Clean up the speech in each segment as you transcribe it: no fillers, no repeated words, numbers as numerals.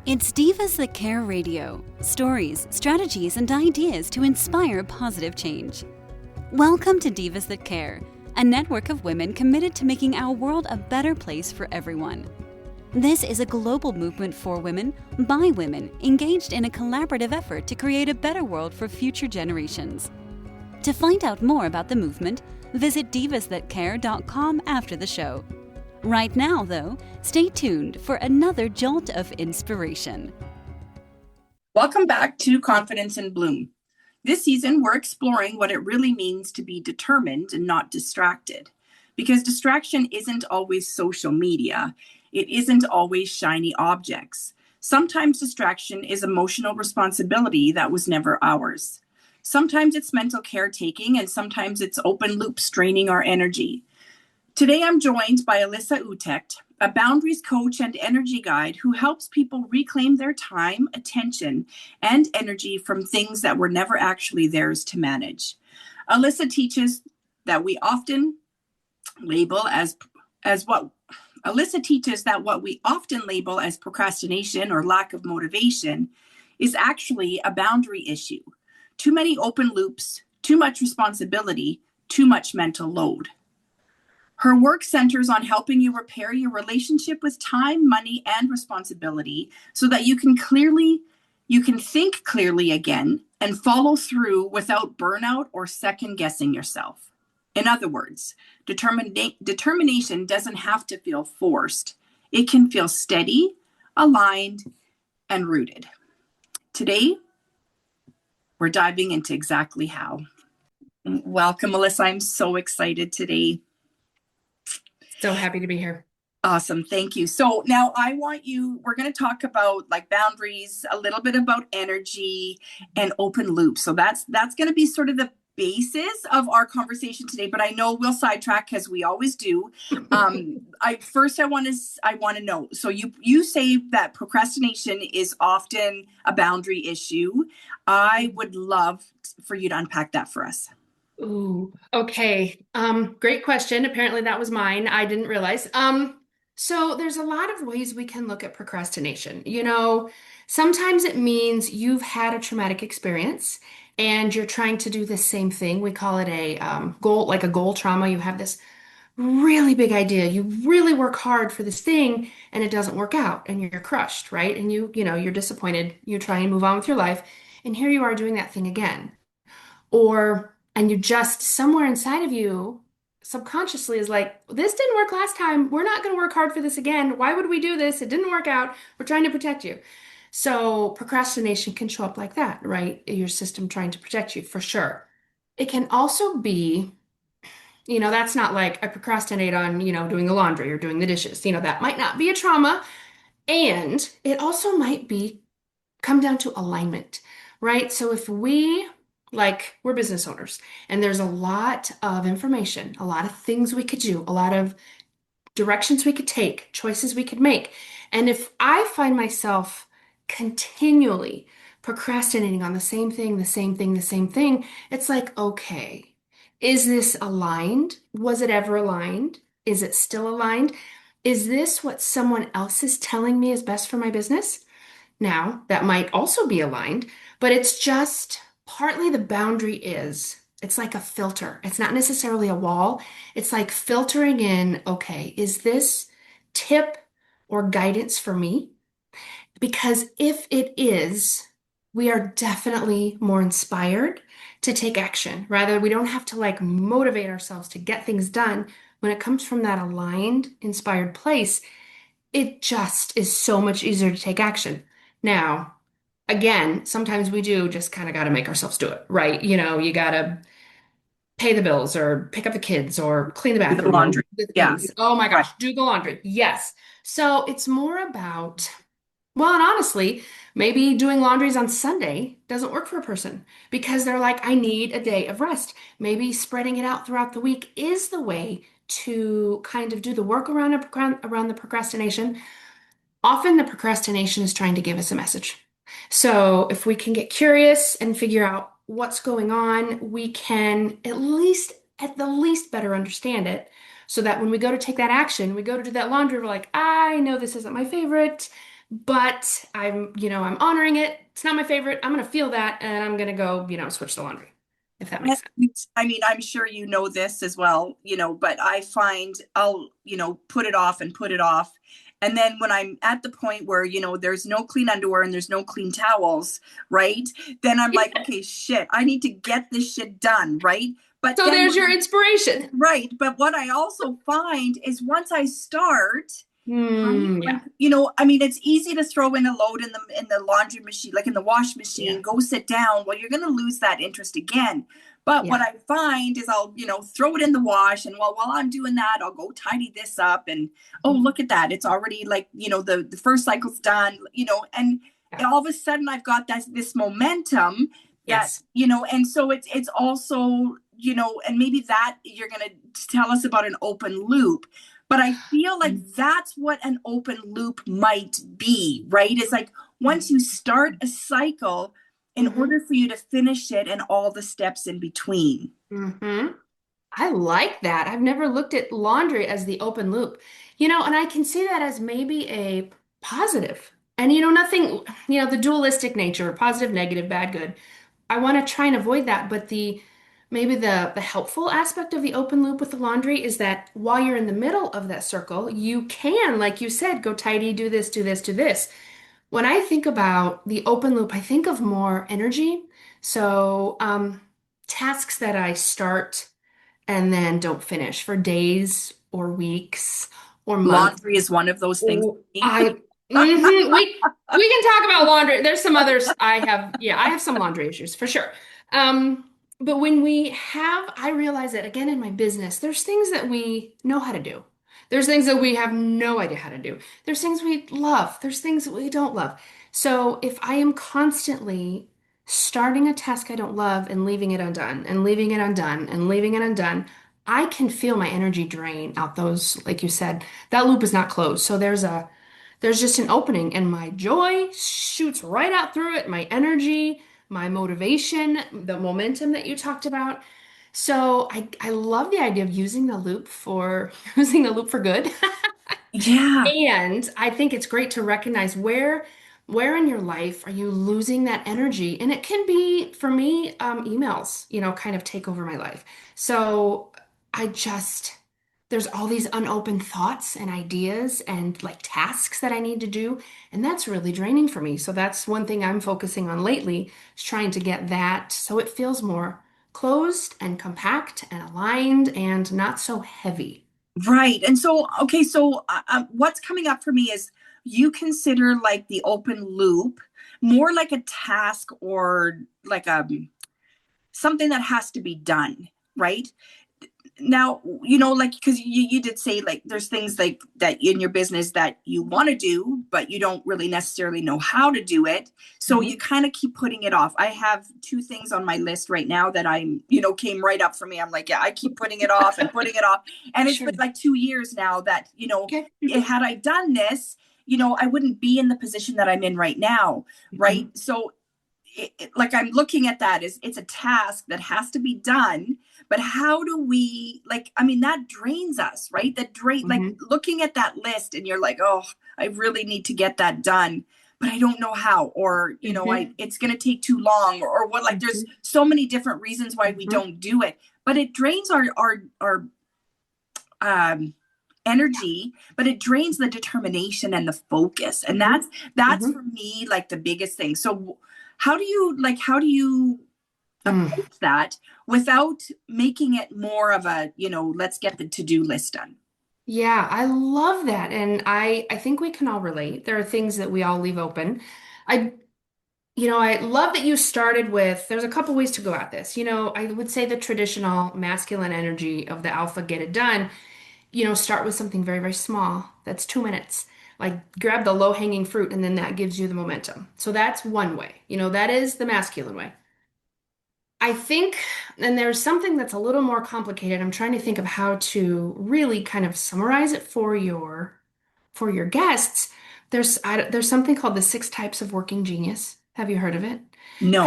It's Divas That Care Radio. Stories, strategies, and ideas to inspire positive change. Welcome to Divas That Care, a network of women committed to making our world a better place for everyone. This is a global movement for women, by women, engaged in a collaborative effort to create a better world for future generations. To find out more about the movement, visit divasthatcare.com after the show. Right now, though, stay tuned for another jolt of inspiration. Welcome back to Confidence in Bloom. This season, we're exploring what it really means to be determined and not distracted. Because distraction isn't always social media. It isn't always shiny objects. Sometimes distraction is emotional responsibility that was never ours. Sometimes it's mental caretaking, and sometimes it's open loops draining our energy. Today, I'm joined by Alyssa Utecht, a boundaries coach and energy guide who helps people reclaim their time, attention, and energy from things that were never actually theirs to manage. Alyssa teaches that we often label as what Alyssa teaches that what we often label as procrastination or lack of motivation is actually a boundary issue. Too many open loops, too much responsibility, too much mental load. Her work centers on helping you repair your relationship with time, money, and responsibility so that you can think clearly again and follow through without burnout or second guessing yourself. In other words, determination doesn't have to feel forced. It can feel steady, aligned, and rooted. Today, we're diving into exactly how. Welcome, Alyssa. I'm so excited today. So happy to be here. Awesome. Thank you. So now we're going to talk about like boundaries, a little bit about energy and open loops. So that's going to be sort of the basis of our conversation today, but I know we'll sidetrack because we always do. I want to know. So you say that procrastination is often a boundary issue. I would love for you to unpack that for us. Ooh, okay. Great question. Apparently that was mine. I didn't realize. So there's a lot of ways we can look at procrastination. Sometimes it means you've had a traumatic experience and you're trying to do the same thing. We call it a goal trauma. You have this really big idea. You really work hard for this thing and it doesn't work out and you're crushed, right? And you're disappointed. You try and move on with your life. And here you are doing that thing again. And you just somewhere inside of you subconsciously is like, this didn't work last time. We're not going to work hard for this again. Why would we do this? It didn't work out. We're trying to protect you. So procrastination can show up like that, right? Your system trying to protect you for sure. It can also be, that's not like I procrastinate on, doing the laundry or doing the dishes. That might not be a trauma. And it also might come down to alignment, right? So if we're business owners and there's a lot of information, a lot of things we could do, a lot of directions we could take, choices we could make. And if I find myself continually procrastinating on the same thing, it's like, okay, is this aligned? Was it ever aligned? Is it still aligned? Is this what someone else is telling me is best for my business? Now, that might also be aligned, but it's just partly the boundary it's like a filter. It's not necessarily a wall. It's like filtering in, okay, is this tip or guidance for me? Because if it is, we are definitely more inspired to take action. Rather, we don't have to motivate ourselves to get things done. When it comes from that aligned, inspired place, it just is so much easier to take action. Now, again, sometimes we do just kind of got to make ourselves do it, right? You got to pay the bills or pick up the kids or clean the bathroom. The laundry. Yes. Oh my gosh, do the laundry. Yes. So it's more about, well, and honestly, maybe doing laundries on Sunday doesn't work for a person because they're like, I need a day of rest. Maybe spreading it out throughout the week is the way to kind of do the work around the procrastination. Often the procrastination is trying to give us a message. So if we can get curious and figure out what's going on, we can at the least better understand it so that when we go to take that action, we go to do that laundry, we're like, I know this isn't my favorite, but I'm honoring it. It's not my favorite. I'm going to feel that and I'm going to go, switch the laundry, if that makes sense. I mean, I'm sure you know this as well, but I find I'll, put it off and put it off. And then when I'm at the point where, there's no clean underwear and there's no clean towels, right? Then I'm like, okay, shit, I need to get this shit done, right? But So then, there's your inspiration. right. But what I also find is once I start, right? Like, Yeah. I mean, it's easy to throw in a load in the laundry machine, like in the wash Yeah. machine, go sit down. Well, you're going to lose that interest again. But what Yeah. I find is I'll, throw it in the wash. And while I'm doing that, I'll go tidy this up. And, oh, look at that. It's already like, the first cycle's done, and Yeah. all of a sudden I've got this momentum that, Yes. and so it's also, and maybe that you're going to tell us about an open loop. But I feel like that's what an open loop might be, right? It's like once you start a cycle, in Mm-hmm. order for you to finish it and all the steps in between. Mm-hmm. I like that. I've never looked at laundry as the open loop. And I can see that as maybe a positive. And nothing, the dualistic nature, positive, negative, bad, good. I want to try and avoid that, but maybe the helpful aspect of the open loop with the laundry is that while you're in the middle of that circle, you can, like you said, go tidy, do this, do this, do this. When I think about the open loop, I think of more energy. So, tasks that I start and then don't finish for days or weeks or months. Laundry is one of those things. Oh, we can talk about laundry. There's some others I have. Yeah, I have some laundry issues for sure. But when I realize that again in my business, there's things that we know how to do. There's things that we have no idea how to do. There's things we love. There's things that we don't love. So if I am constantly starting a task I don't love and leaving it undone and leaving it undone and leaving it undone, I can feel my energy drain out those, like you said, that loop is not closed. So there's just an opening and my joy shoots right out through it, my energy, my motivation, the momentum that you talked about. So I love the idea of using the loop for using the loop for good. Yeah. And I think it's great to recognize where in your life are you losing that energy? And it can be, for me, emails, kind of take over my life. So I just, there's all these unopened thoughts and ideas and like tasks that I need to do. And that's really draining for me. So that's one thing I'm focusing on lately is trying to get that so it feels more closed and compact and aligned and not so heavy. Right. And so, okay, so what's coming up for me is you consider like the open loop more like a task or like something that has to be done, right? Now, like, because you did say like there's things like that in your business that you want to do, but you don't really necessarily know how to do it. So you Mhm. kind of keep putting it off. I have two things on my list right now that came right up for me. I'm like, yeah, I keep putting it off and putting it off. And it's been Sure. like 2 years now that, Okay. Mhm. had I done this, I wouldn't be in the position that I'm in right now. Right. Mhm. So like I'm looking at that as it's a task that has to be done, but how do we, like, I mean, that drains us, right? That drain, like Mhm. looking at that list and you're like, oh, I really need to get that done, but I don't know how, or Mhm. it's going to take too long, or what, like there's Mhm. so many different reasons why we Mhm. don't do it, but it drains our um energy, but it drains the determination and the focus, and Mhm. that's Mhm. for me like the biggest thing. So how do you Mm. approach that without making it more of a, let's get the to-do list done? Yeah, I love that. And I think we can all relate. There are things that we all leave open. I I love that you started with there's a couple ways to go at this. I would say the traditional masculine energy of the alpha get it done. Start with something very, very small. That's 2 minutes. Like grab the low-hanging fruit and then that gives you the momentum. So that's one way. That is the masculine way. I think, and there's something that's a little more complicated. I'm trying to think of how to really kind of summarize it for your guests. There's something called the six types of working genius. Have you heard of it? No.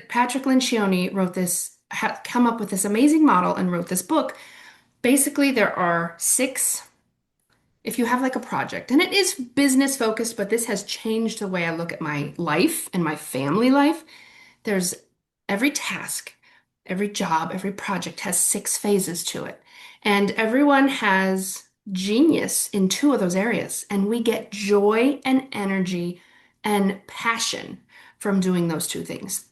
Patrick Lencioni wrote this, come up with this amazing model and wrote this book. Basically, there are six if you have like a project and it is business focused, but this has changed the way I look at my life and my family life. There's every task, every job, every project has 6 phases to it. And everyone has genius in 2 of those areas. And we get joy and energy and passion from doing those 2 things.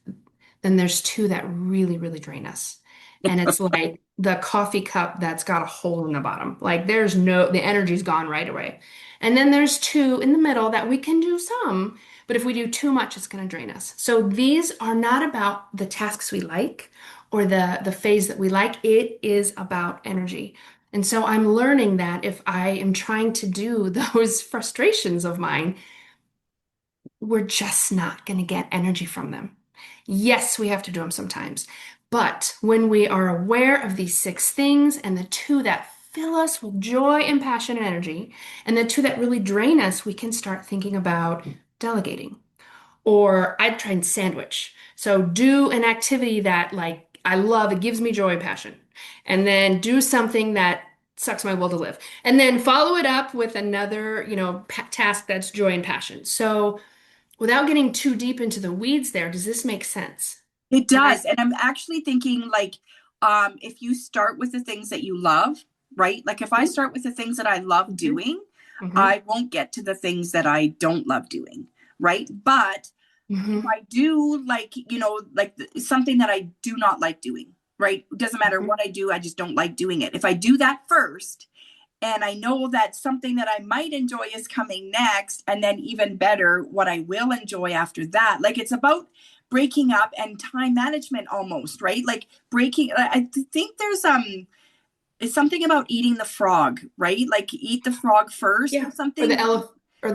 Then there's 2 that really, really drain us. And it's like the coffee cup that's got a hole in the bottom. Like the energy's gone right away. And then there's 2 in the middle that we can do some, but if we do too much, it's going to drain us. So these are not about the tasks we like or the phase that we like. It is about energy. And so I'm learning that if I am trying to do those frustrations of mine, we're just not going to get energy from them. Yes, we have to do them sometimes. But when we are aware of these 6 things and the 2 that fill us with joy and passion and energy, and the 2 that really drain us, we can start thinking about delegating. Or I'd try and sandwich. So do an activity that like I love, it gives me joy and passion. And then do something that sucks my will to live. And then follow it up with another, task that's joy and passion. So without getting too deep into the weeds there, does this make sense? It Did I? does. And I'm actually thinking like, if you start with the things that you love, right? Like if I start with the things that I love Mm-hmm. doing, Mm-hmm. I won't get to the things that I don't love doing, right? But if Mm-hmm. I do like, like something that I do not like doing, right? It doesn't matter Mm-hmm. what I do, I just don't like doing it. If I do that first, and I know that something that I might enjoy is coming next, and then even better, what I will enjoy after that. Like it's about breaking up and time management almost, right? Like breaking, I think there's it's something about eating the frog, right? Like eat the frog first or Yeah. Or something. the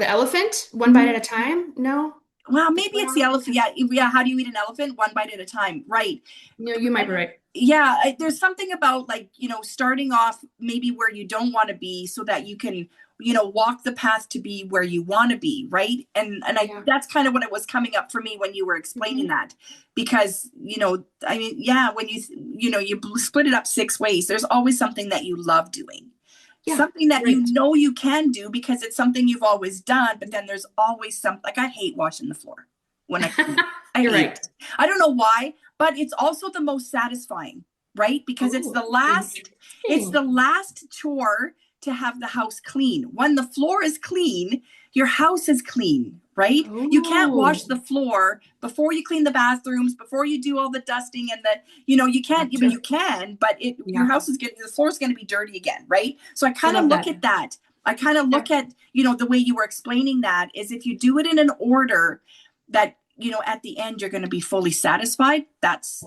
elephant, one bite at a time? No, Well, the maybe it's the frog. elephant. Yeah, yeah. How do you eat an elephant? One bite at a time, right? No, you might be right. Yeah, there's something about like, starting off maybe where you don't want to be so that you can, walk the path to be where you want to be, right? And I Yeah. that's kind of what it was coming up for me when you were explaining Mm-hmm. that. Because, I mean, yeah, when you split it up 6 ways, there's always something that you love doing. Yeah. Something that Right. you can do because it's something you've always done, but then there's always something like I hate washing the floor when I clean. I You're hate right. it. I don't know why, but it's also the most satisfying, right? Because Oh, it's the interesting. last chore to have the house clean. When the floor is clean, your house is clean, right? You can't wash Oh, the floor before you clean the bathrooms, before you do all the dusting and the, you can't, I mean, gotcha. you can, but your Yeah. house is getting, the floor is going to be dirty again, right? So I I kind of love look that. at that. I kind of Yeah. look at, the way you were explaining that is if you do it in an order that, at the end, you're going to be fully satisfied. That's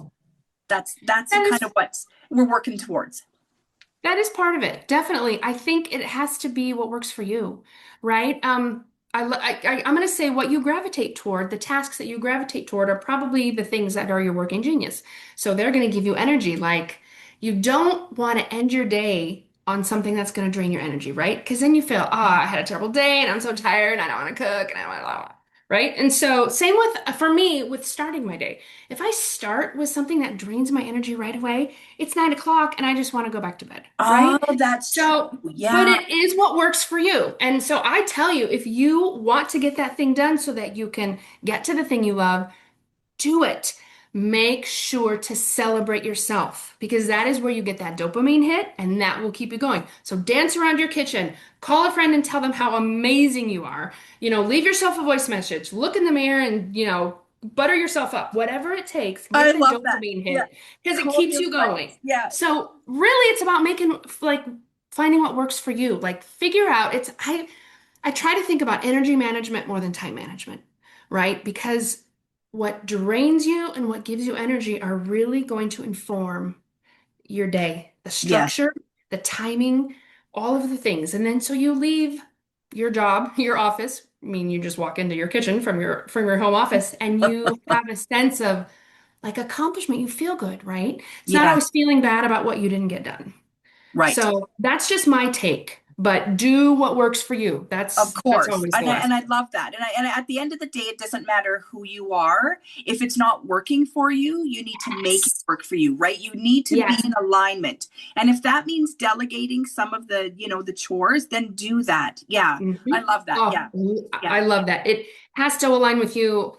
That kind of is what we're working towards. That is part of it. Definitely. I think it has to be what works for you, right? I'm going to say what you gravitate toward, the tasks that you gravitate toward are probably the things that are your working genius. So they're going to give you energy. Like you don't want to end your day on something that's going to drain your energy, right? Because then you feel, I had a terrible day and I'm so tired and I don't want to cook and I don't want to, right? And so same with, for me, with starting my day. If I start with something that drains my energy right away, it's 9 o'clock and I just want to go back to bed, Oh, right? that's true. So, but Yeah. it is what works for you. And so I tell you, if you want to get that thing done so that you can get to the thing you love, do it. Make sure to celebrate yourself because that is where you get that dopamine hit and that will keep you going. So dance around your kitchen, call a friend and tell them how amazing you are. Leave yourself a voice message, look in the mirror and, butter yourself up. Whatever it takes, I get the love that. dopamine Yeah. hit because it keeps Totally you right. going. Yeah. So really it's about making like finding what works for you. Like figure out I try to think about energy management more than time management, right? Because what drains you and what gives you energy are really going to inform your day, the Yeah. structure, the timing, all of the things. And then so you leave your job, your office, I mean you just walk into your kitchen from your home office and you have a sense of like accomplishment. You feel good, right? It's not Yeah. always feeling bad about what you didn't get done. Right. So that's just my take but do what works for you. Of That's course. always the And last. I love that. And at the end of the day, it doesn't matter who you are. If it's not working for you, you need to make it Yes. work for you, right? You need to be Yes. in alignment. And if that means delegating some of the, the chores, then do that. Yeah. I Mhm. love that. Oh, Yeah. Yeah. I love that. It has to align with you.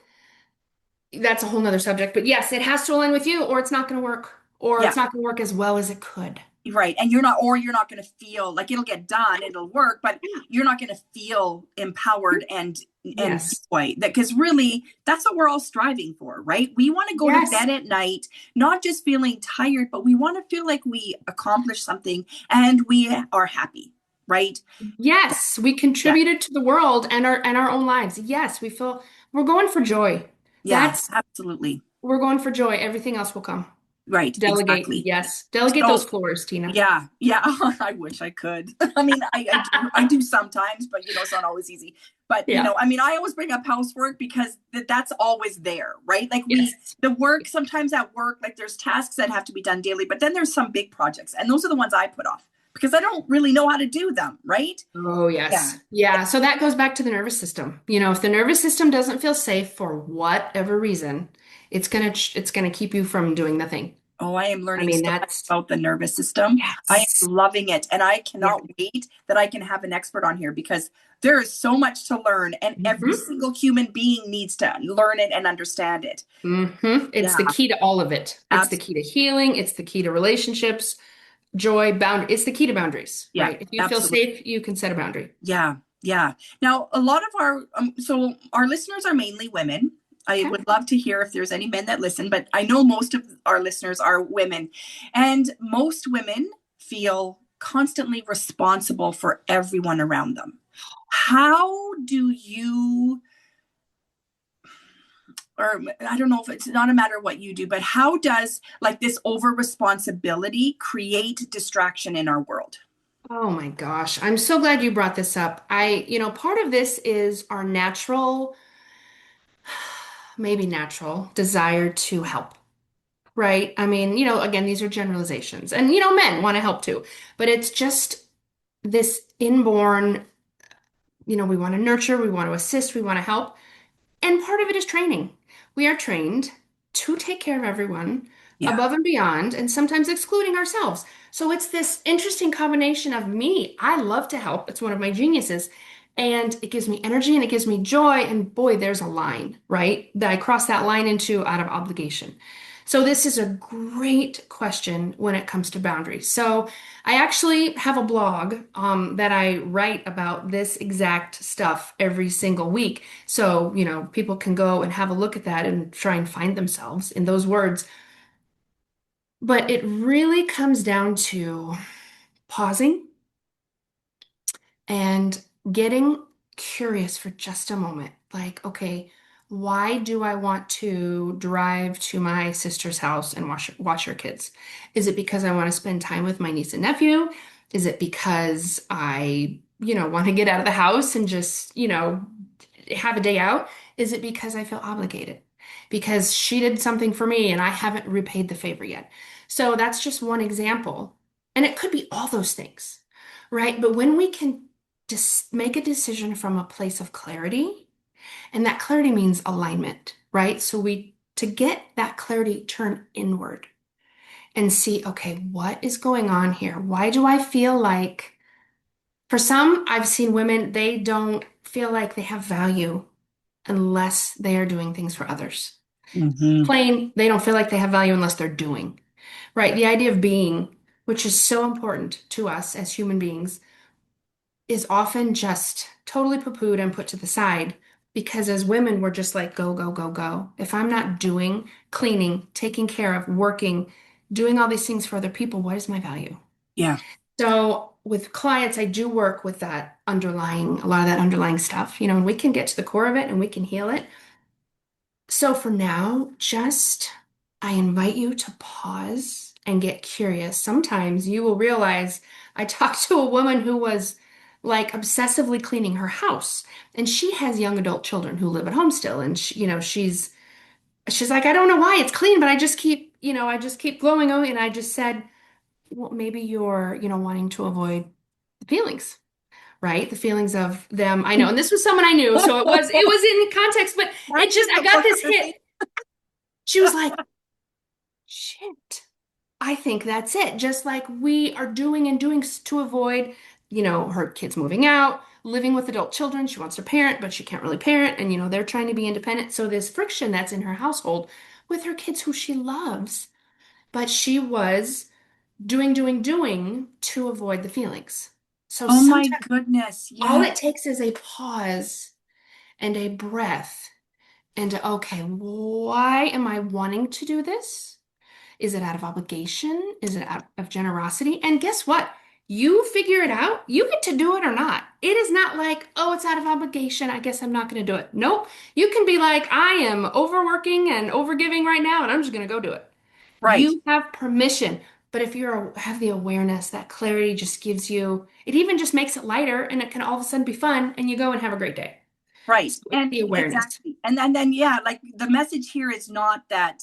That's a whole nother subject, but yes, it has to align with you or it's not going to work, or Yeah. it's not going to work as well as it could. Right. And you're not going to feel like it'll get done, it'll work, but you're not going to feel empowered and Yes. joy that because really that's what we're all striving for, right? We want to go to Yes. bed at night, not just feeling tired, but we want to feel like we accomplished something and we are happy, right? Yes, we Yeah. contributed to the world and our own lives. Yes, we feel we're going for joy. Yeah, That's absolutely. we're going for joy. Everything else will come. Right. Delegate. Exactly. Yes. Delegate those So floors, Tina. yeah, yeah. I wish I could. I mean, I do sometimes, but it's not always easy. But Yeah. I mean, I always bring up housework because that's always there, right? Like Yes. the work sometimes at work, like there's tasks that have to be done daily, but then there's some big projects, and those are the ones I put off because I don't really know how to do them, right? Oh, Yeah. yes. Yeah. So that goes back to the nervous system. If the nervous system doesn't feel safe for whatever reason, it's gonna keep you from doing the thing. Oh, I am I learning mean, so much that's about the nervous system. I yes. am loving it. And I Yeah. cannot wait that I can have an expert on here because there is so much to learn, and every Hmm. single human being needs to learn it and understand it. It's the Yeah, key to all of it. It's the key to healing. It's the key to relationships, joy, bound. It's the key to boundaries, yeah, right? If you feel absolutely. safe, you can set a boundary. Yeah, yeah. Now, a lot of so our listeners are mainly women. I Okay. would love to hear if there's any men that listen, but I know most of our listeners are women. And most women feel constantly responsible for everyone around them. How do you, or I don't know if it's not a matter what you do, but how does like this over responsibility create distraction in our world? Oh my gosh. I'm so glad you brought this up. Part of this is our natural, maybe natural desire to help, right? I mean, again, these are generalizations. And, men want to help too. But it's just this inborn, we want to nurture, we want to assist, we want to help. And part of it is training. We are trained to take care of everyone Yeah. above and beyond, and sometimes excluding ourselves. So it's this interesting combination of me. I love to help. It's one of my geniuses. And it gives me energy and it gives me joy. And boy, there's a line, right? That I cross that line into out of obligation. So this is a great question when it comes to boundaries. So I actually have a blog that I write about this exact stuff every single week. So, people can go and have a look at that and try and find themselves in those words. But it really comes down to pausing and getting curious for just a moment. Like, okay, why do I want to drive to my sister's house and watch her kids? Is it because I want to spend time with my niece and nephew? Is it because I, want to get out of the house and just, have a day out? Is it because I feel obligated? Because she did something for me and I haven't repaid the favor yet. So that's just one example. And it could be all those things, right? But when we can just make a decision from a place of clarity, and that clarity means alignment, right? So to get that clarity, turn inward and see, okay, what is going on here? Why do I feel like, for some, I've seen women, they don't feel like they have value unless they are doing things for others. Hmm. Plain, they don't feel like they have value unless they're doing, right? The idea of being, which is so important to us as human beings, is often just totally poo-pooed and put to the side because as women, we're just like, go, go, go, go. If I'm not doing, cleaning, taking care of, working, doing all these things for other people, what is my value? Yeah. So with clients, I do work with a lot of that underlying stuff, and we can get to the core of it and we can heal it. So for now, I invite you to pause and get curious. Sometimes you will realize I talked to a woman who was like obsessively cleaning her house, and she has young adult children who live at home still, and she's like, I don't know why it's clean, but I just keep glowing. Oh, and I just said, well, maybe you're, wanting to avoid the feelings. right? The feelings of them. I know. And this was someone I knew, so it was in context, but it That's just in I the got book this of hit. things. She was like, shit. I think that's it. Just like we are doing and doing to avoid, her kids moving out, living with adult children. She wants to parent, but she can't really parent. And, they're trying to be independent. So this friction that's in her household with her kids who she loves, but she was doing to avoid the feelings. So Oh my sometimes goodness. all Yeah. it takes is a pause and a breath and okay, why am I wanting to do this? Is it out of obligation? Is it out of generosity? And guess what? You figure it out. You get to do it or not. It is not like, oh, it's out of obligation. I guess I'm not going to do it. Nope. You can be like, I am overworking and overgiving right now, and I'm just going to go do it. Right. You have permission. But if have the awareness, that clarity just gives you, it even just makes it lighter and it can all of a sudden be fun and you go and have a great day. Right. So it's And the awareness. exactly. And then yeah, like the message here is not that,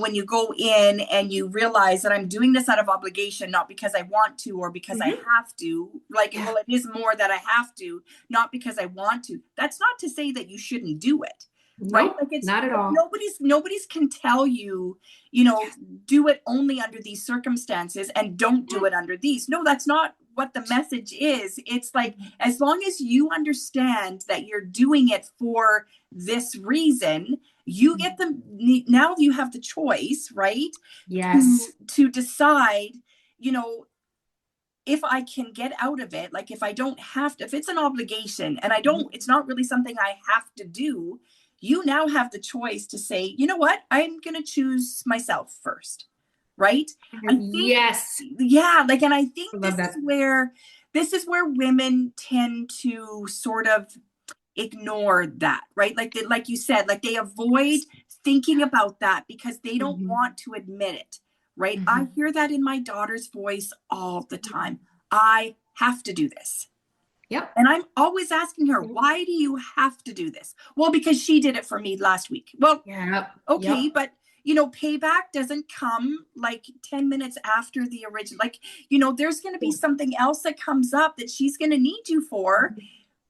when you go in and you realize that I'm doing this out of obligation, not because I want to or because I Hmm. have to, like, Yeah. well, it is more that I have to, not because I want to. That's not to say that you shouldn't do it. Right? Nope, Like it's not at all. nobody's can tell you, Yes. do it only under these circumstances and don't do it under these. No, that's not what the message is. It's like Mhm. as long as you understand that you're doing it for this reason, you get them now you have the choice, right? Yes. To decide, you know, if I can get out of it, like if I don't have to, if it's an obligation and it's not really something I have to do, you now have the choice to say, you know what, I'm going to choose myself first. Right. I think, Yes. yeah, like, and I I think love that. this is where women tend to sort of ignore that, right? Like like you said, like they avoid thinking about that because they don't Hmm. want to admit it, right? I Hmm. hear that in my daughter's voice all the time. I have to do this. Yep. And I'm always asking her, Yep. why do you have to do this? Well, because she did it for me last week. Well, Yep. okay, Yep. but payback doesn't come like 10 minutes after the original. Like, there's going to be something else that comes up that she's going to need you for.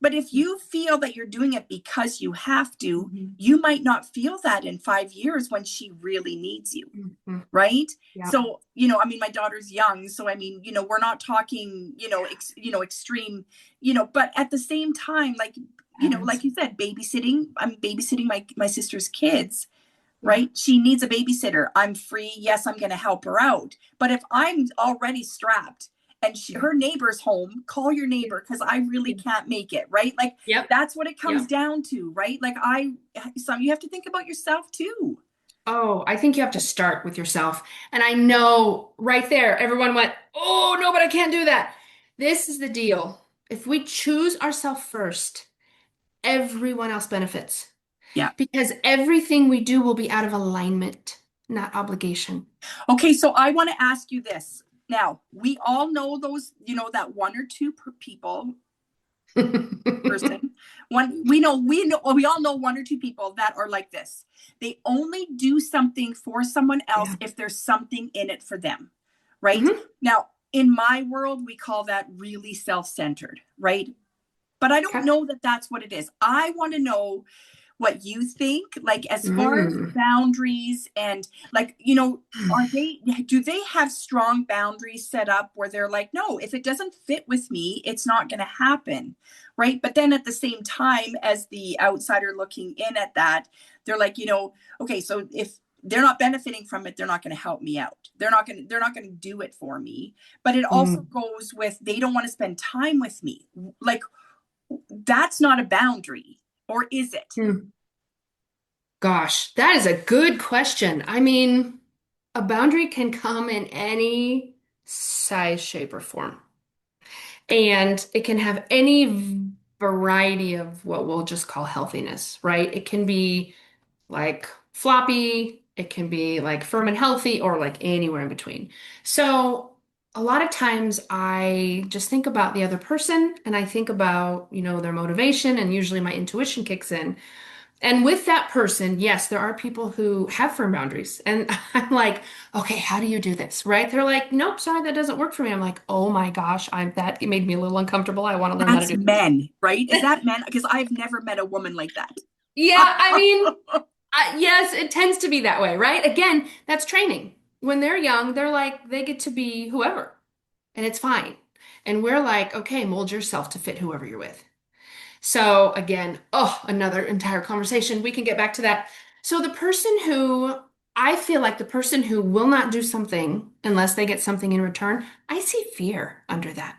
But if you feel that you're doing it because you have to, Mhm. you might not feel that in 5 years when she really needs you. Mhm. Right. Yep. So, I mean, my daughter's young. So, I mean, we're not talking, extreme, but at the same time, like, Patterns. like you said, babysitting, I'm babysitting my sister's kids, Yeah. right? She needs a babysitter. I'm free. Yes, I'm going to help her out. But if I'm already strapped and Yeah. her neighbor's home, call your Yeah. neighbor because I really Yeah. can't make it, right? Like Yep. that's what it comes Yep. down to, right? Like you have to think about yourself too. Oh, I think you have to start with yourself. And I know right there, everyone went, oh, no, but I can't do that. This is the deal. If we choose ourselves first, everyone else benefits Yeah. because everything we do will be out of alignment, not obligation. Okay, so I want to ask you this. Now, we all know those, that one or two people person. We all know one or two people that are like this. They only do something for someone else Yeah. if there's something in it for them, right? Hmm. Now, in my world, we call that really self-centered, right? But I don't Okay. know that that's what it is. I want to know what you think, like as far as Mm. boundaries and like, do they have strong boundaries set up where they're like, no, if it doesn't fit with me, it's not going to happen. Right. But then at the same time, as the outsider looking in at that, they're like, okay, so if they're not benefiting from it, they're not going to help me out. They're not going to do it for me. But it also Mm. goes with, they don't want to spend time with me. Like, that's not a boundary, or is it? Mm. Gosh, that is a good question. I mean, a boundary can come in any size, shape, or form. And it can have any variety of what we'll just call healthiness, right? It can be like floppy, it can be like firm and healthy, or like anywhere in between. So a lot of times I just think about the other person and I think about, their motivation, and usually my intuition kicks in. And with that person, yes, there are people who have firm boundaries. And I'm like, okay, how do you do this? Right? They're like, nope, sorry, that doesn't work for me. I'm like, oh my gosh, that made me a little uncomfortable. I want to learn how to That's do this. men, right? Is that men? Because I've never met a woman like that. Yeah, I mean, yes, it tends to be that way, right? Again, that's training. When they're young, they're like, they get to be whoever, and it's fine. And we're like, okay, mold yourself to fit whoever you're with. So again, oh, another entire conversation. We can get back to that. So I feel like the person who will not do something unless they get something in return, I see fear under that.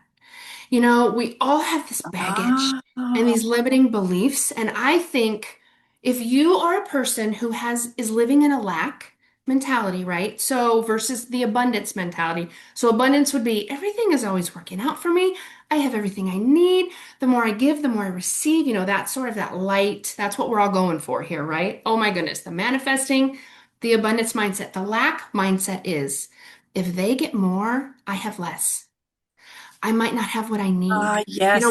We all have this baggage and Oh, these limiting beliefs. And I think if you are a person who is living in a lack mentality, right? So versus the abundance mentality. So abundance would be everything is always working out for me. I have everything I need. The more I give, the more I receive. That's sort of that light. That's what we're all going for here, right? Oh my goodness. The manifesting, the abundance mindset, the lack mindset is if they get more, I have less. I might not have what I need. yes.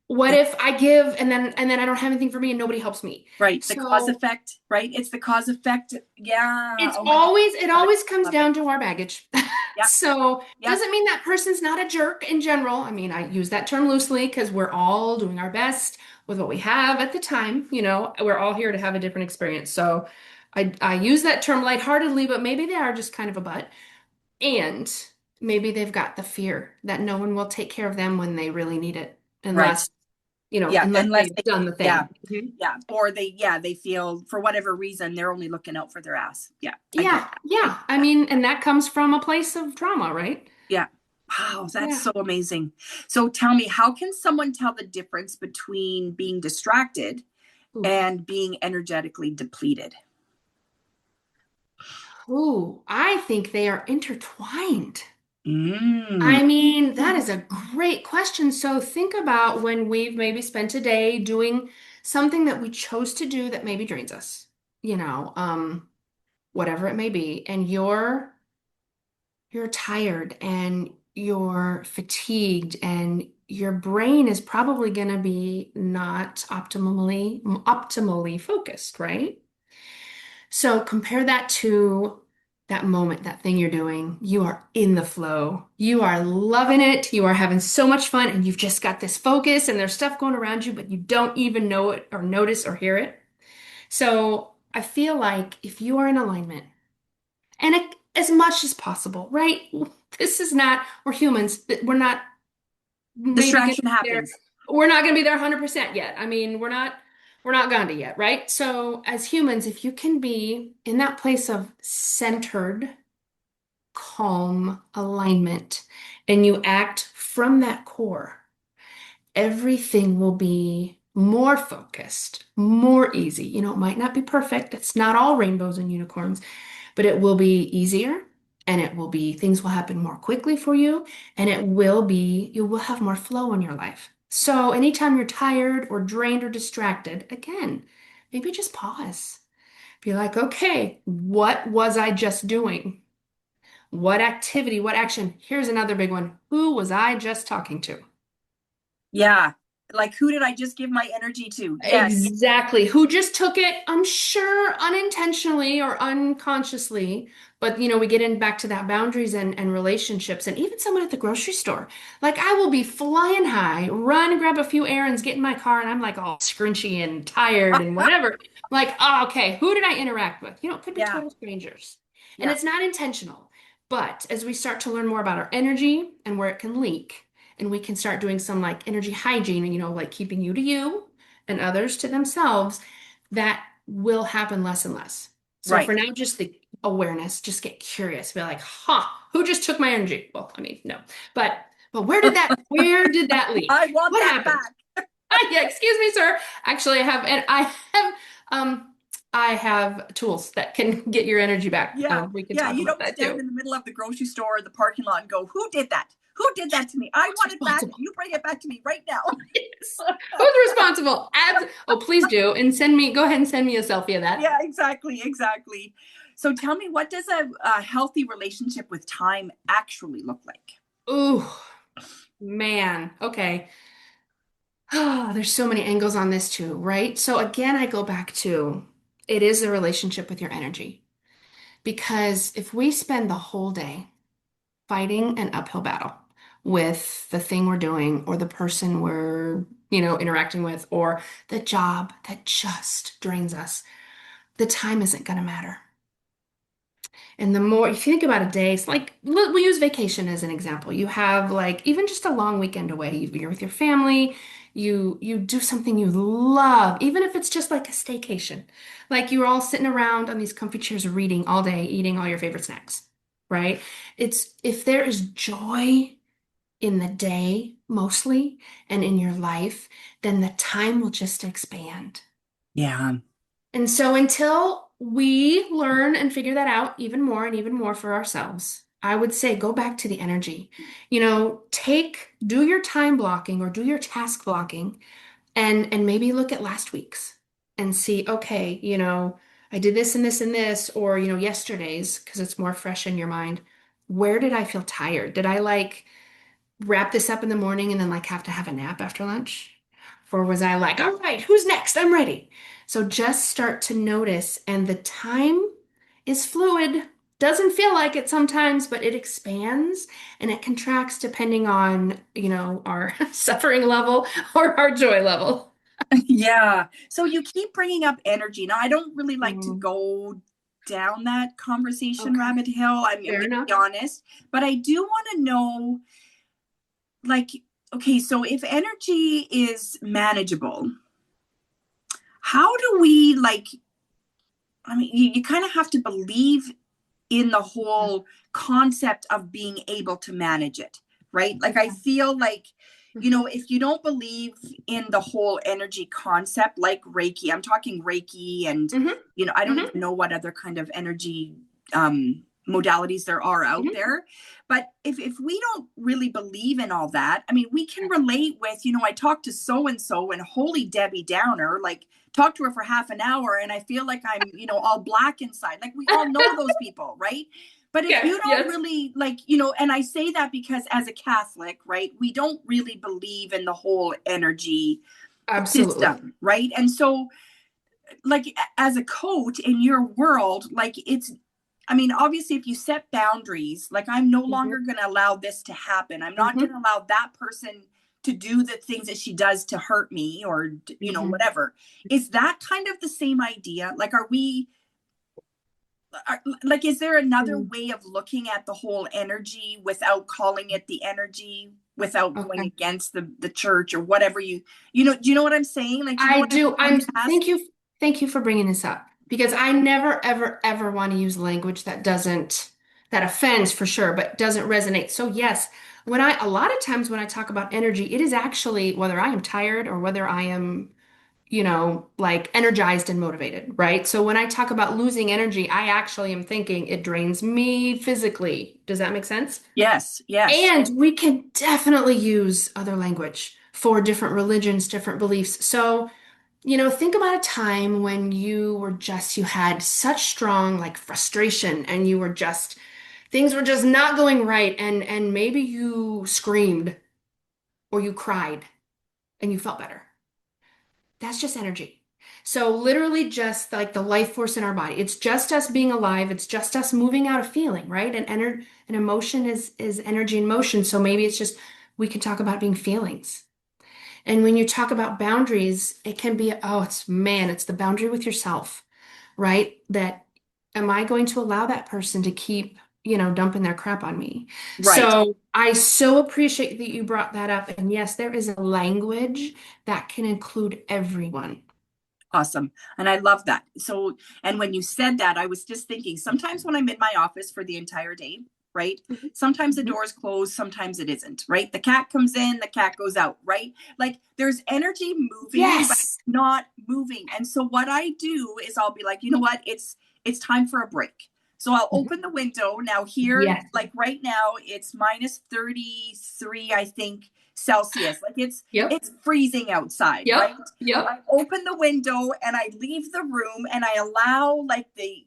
What if I give and then I don't have anything for me and nobody helps me? Right. The cause So effect, right? It's the cause effect. Yeah. it's Oh my God. always it Love it. always comes Love it. down to our baggage. Yep. So Yep. doesn't mean that person's not a jerk in general. I mean, I use that term loosely because we're all doing our best with what we have at the time. We're all here to have a different experience. So I use that term lightheartedly, but maybe they are just kind of a butt. And maybe they've got the fear that no one will take care of them when they really need it, Right. unless, Yeah. unless Unless they've they, done the yeah. thing. Mhm. Yeah. Or they feel for whatever reason, they're only looking out for their ass. Yeah. I get Yeah, that. I yeah. get I that. mean, and that comes from a place of trauma, right? Yeah. Wow. That's Yeah. so amazing. So tell me, how can someone tell the difference between being distracted Ooh. and being energetically depleted? Ooh, I think they are intertwined. Mm. I mean, that is a great question. So think about when we've maybe spent a day doing something that we chose to do that maybe drains us, whatever it may be, and you're tired and you're fatigued and your brain is probably going to be not optimally focused, right? So compare that to that moment, that thing you're doing. You are in the flow. You are loving it. You are having so much fun and you've just got this focus and there's stuff going around you, but you don't even know it or notice or hear it. So I feel like if you are in alignment and as much as possible, right? We're humans. We're not maybe going to Distraction be there. happens. We're not going to be there 100% yet. I mean, we're not Gandhi yet, right? So as humans, if you can be in that place of centered, calm alignment, and you act from that core, everything will be more focused, more easy. It might not be perfect. It's not all rainbows and unicorns, but it will be easier and things will happen more quickly for you and you will have more flow in your life. So anytime you're tired or drained or distracted, again, maybe just pause. Be like, okay, what was I just doing? What activity, what action? Here's another big one. Who was I just talking to? Yeah. Like, who did I just give my energy to? Yes. Exactly. Who just took it, I'm sure unintentionally or unconsciously, but we get in back to that boundaries and relationships and even someone at the grocery store. Like I will be flying high, run, grab a few errands, get in my car, and I'm like all scrunchy and tired and whatever. Like, oh, okay, who did I interact with? It could be Yeah. total strangers. And Yeah. it's not intentional. But as we start to learn more about our energy and where it can leak, and we can start doing some like energy hygiene, like keeping you to you and others to themselves, that will happen less and less. So Right. for now, just the awareness, just get curious, be like, huh, who just took my energy? Well, I mean, no, but where did that leak? I want What that happened? back. Yeah, excuse me, sir. Actually, I have tools that can get your energy back. Yeah. We could Yeah. talk You about don't that stand too. in the middle of the grocery store or the parking lot and go, who did that? Who did that to me? I Who's want it back. responsible? You bring it back to me right now. Yes. Who's responsible? Oh, please do. And go ahead and send me a selfie of that. Yeah, exactly. Exactly. So tell me, what does a healthy relationship with time actually look like? Ooh, man. Okay. Oh, there's so many angles on this too, right? So again, I go back to it is a relationship with your energy. Because if we spend the whole day fighting an uphill battle with the thing we're doing or the person we're, interacting with or the job that just drains us, the time isn't going to matter. And the more you think about a day, it's like we'll use vacation as an example. You have like even just a long weekend away. You're with your family. You do something you love, even if it's just like a staycation. Like you're all sitting around on these comfy chairs reading all day, eating all your favorite snacks, right? It's if there is joy in the day mostly and in your life, then the time will just expand. Yeah. And so until we learn and figure that out even more for ourselves, I would say go back to the energy. Do your time blocking or do your task blocking and maybe look at last week's and see, okay, I did this and this and this, or, yesterday's, because it's more fresh in your mind. Where did I feel tired? Did I like wrap this up in the morning and then like have to have a nap after lunch? Or was I like, all right, who's next? I'm ready. So just start to notice, and the time is fluid. Doesn't feel like it sometimes, but it expands and it contracts depending on, our suffering level or our joy level. Yeah. So you keep bringing up energy. Now, I don't really like to Mm, go down that conversation okay, rabbit hill. I'm fair going to enough. be honest, but I do want to know, like, okay, so if energy is manageable, how do we like, I mean, you kind of have to believe in the whole concept of being able to manage it, right? Like, I feel like, Mhm, if you don't believe in the whole energy concept, like Reiki, I'm talking Reiki, and, mhm, I don't mhm, even know what other kind of energy modalities there are out mhm. there. But if we don't really believe in all that, I mean, we can relate with, I talked to so and so and holy Debbie Downer, like, talk to her for half an hour and I feel like I'm, all black inside. Like, we all know those people, right? But if Yes, you don't yes, really like, and I say that because as a Catholic, right, we don't really believe in the whole energy absolutely. system, right? And so, like, as a coach in your world, like, I mean, obviously, if you set boundaries, like, I'm no Mhm, longer going to allow this to happen. I'm not going mhm, to allow that person to do the things that she does to hurt me, or, mhm. whatever. Is that kind of the same idea? Like, like, is there another Mhm. way of looking at the whole energy without calling it the energy, without going Okay. against the church or whatever do you know what I'm saying? Like, do you know I what I'm do. trying to ask? Thank you for bringing this up because I never, ever, ever want to use language that offends for sure, but doesn't resonate. So yes, a lot of times when I talk about energy, it is actually whether I am tired or whether I am, like energized and motivated, right? So when I talk about losing energy, I actually am thinking it drains me physically. Does that make sense? Yes, yes. And we can definitely use other language for different religions, different beliefs. So, think about a time when you had such strong like frustration and things were just not going right and maybe you screamed or you cried and you felt better. That's just energy. So literally just like the life force in our body. It's just us being alive. It's just us moving out a feeling, right? An emotion is energy in motion. So maybe it's just we could talk about being feelings. And when you talk about boundaries, it can be, oh, it's the boundary with yourself, right? That am I going to allow that person to keep, dumping their crap on me? Right. So I so appreciate that you brought that up. And yes, there is a language that can include everyone. Awesome. And I love that. So, and when you said that, I was just thinking sometimes when I'm in my office for the entire day, right? Mhm. Sometimes the Mhm. door's closed, sometimes it isn't, right? The cat comes in, the cat goes out, right? Like, there's energy moving, but it's Yes. not moving. And so what I do is I'll be like, you know what? It's time for a break. So I'll Mhm. open the window. Now here, Yes. like right now, it's minus 33, I think, Celsius. Like, Yep. it's freezing outside, Yep. right? I Yep. open the window and I leave the room and I allow, like, the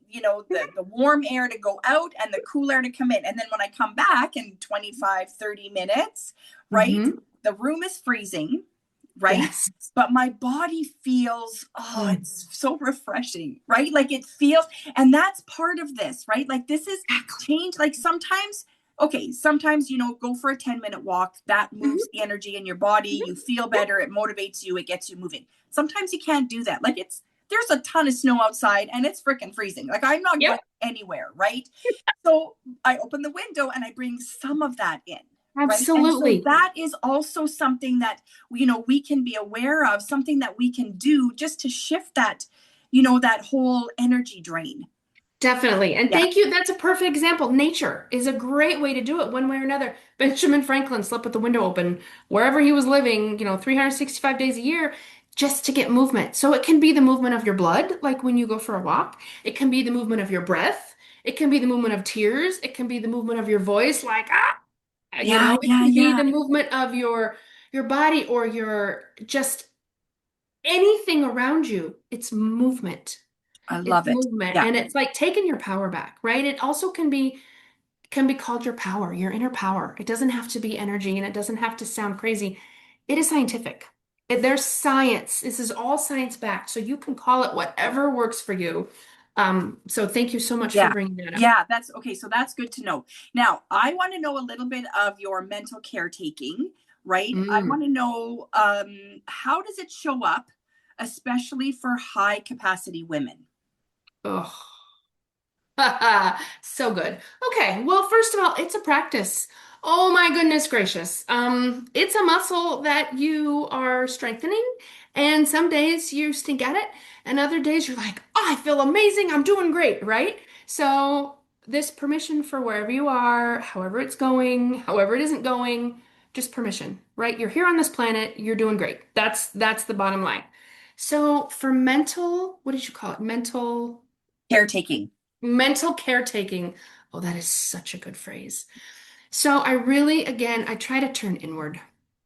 warm air to go out and the cool air to come in. And then when I come back in 25, 30 minutes, right? Hmm. The room is freezing, right? Yes. But my body feels, oh, Mm. it's so refreshing, right? Like it feels, and that's part of this, right? Like this is Exactly. change. Like sometimes, okay, sometimes, go for a 10-minute walk. That Mhm. moves the energy in your body. Mhm. You feel Yep. better. It motivates you. It gets you moving. Sometimes you can't do that. Like there's a ton of snow outside and it's freaking freezing. Like I'm not going Yep. anywhere, right? So I open the window and I bring some of that in, right? And so Absolutely. that is also something that, we can be aware of, something that we can do just to shift that, that whole energy drain. Definitely. And Yeah. thank you. That's a perfect example. Nature is a great way to do it one way or another. Benjamin Franklin slept with the window open wherever he was living, 365 days a year just to get movement. So it can be the movement of your blood, like when you go for a walk. It can be the movement of your breath. It can be the movement of tears. It can be the movement of your voice, like, Yeah. it Yeah. can be Yeah. the movement of your body or your just anything around you. It's movement. I It's love it. movement, Yeah. and it's like taking your power back, right? It also can be called your power, your inner power. It doesn't have to be energy and it doesn't have to sound crazy. It is scientific. There's science. This is all science backed, so you can call it whatever works for you. So thank you so much for Yeah. bringing that up. Yeah. That's okay. So that's good to know. Now, I want to know a little bit of your mental caretaking, right? I want Mm. to know how does it show up, especially for high capacity women? Oh. So good. Okay, well, first of all, it's a practice. Oh my goodness gracious. It's a muscle that you are strengthening, and some days you stink at it, and other days you're like, oh, I feel amazing, I'm doing great, right? So this permission for wherever you are, however it's going, however it isn't going, just permission, right? You're here on this planet, you're doing great. That's the bottom line. So for mental, what did you call it? Caretaking. Mental caretaking. Oh, that is such a good phrase. So I really, again, I try to turn inward.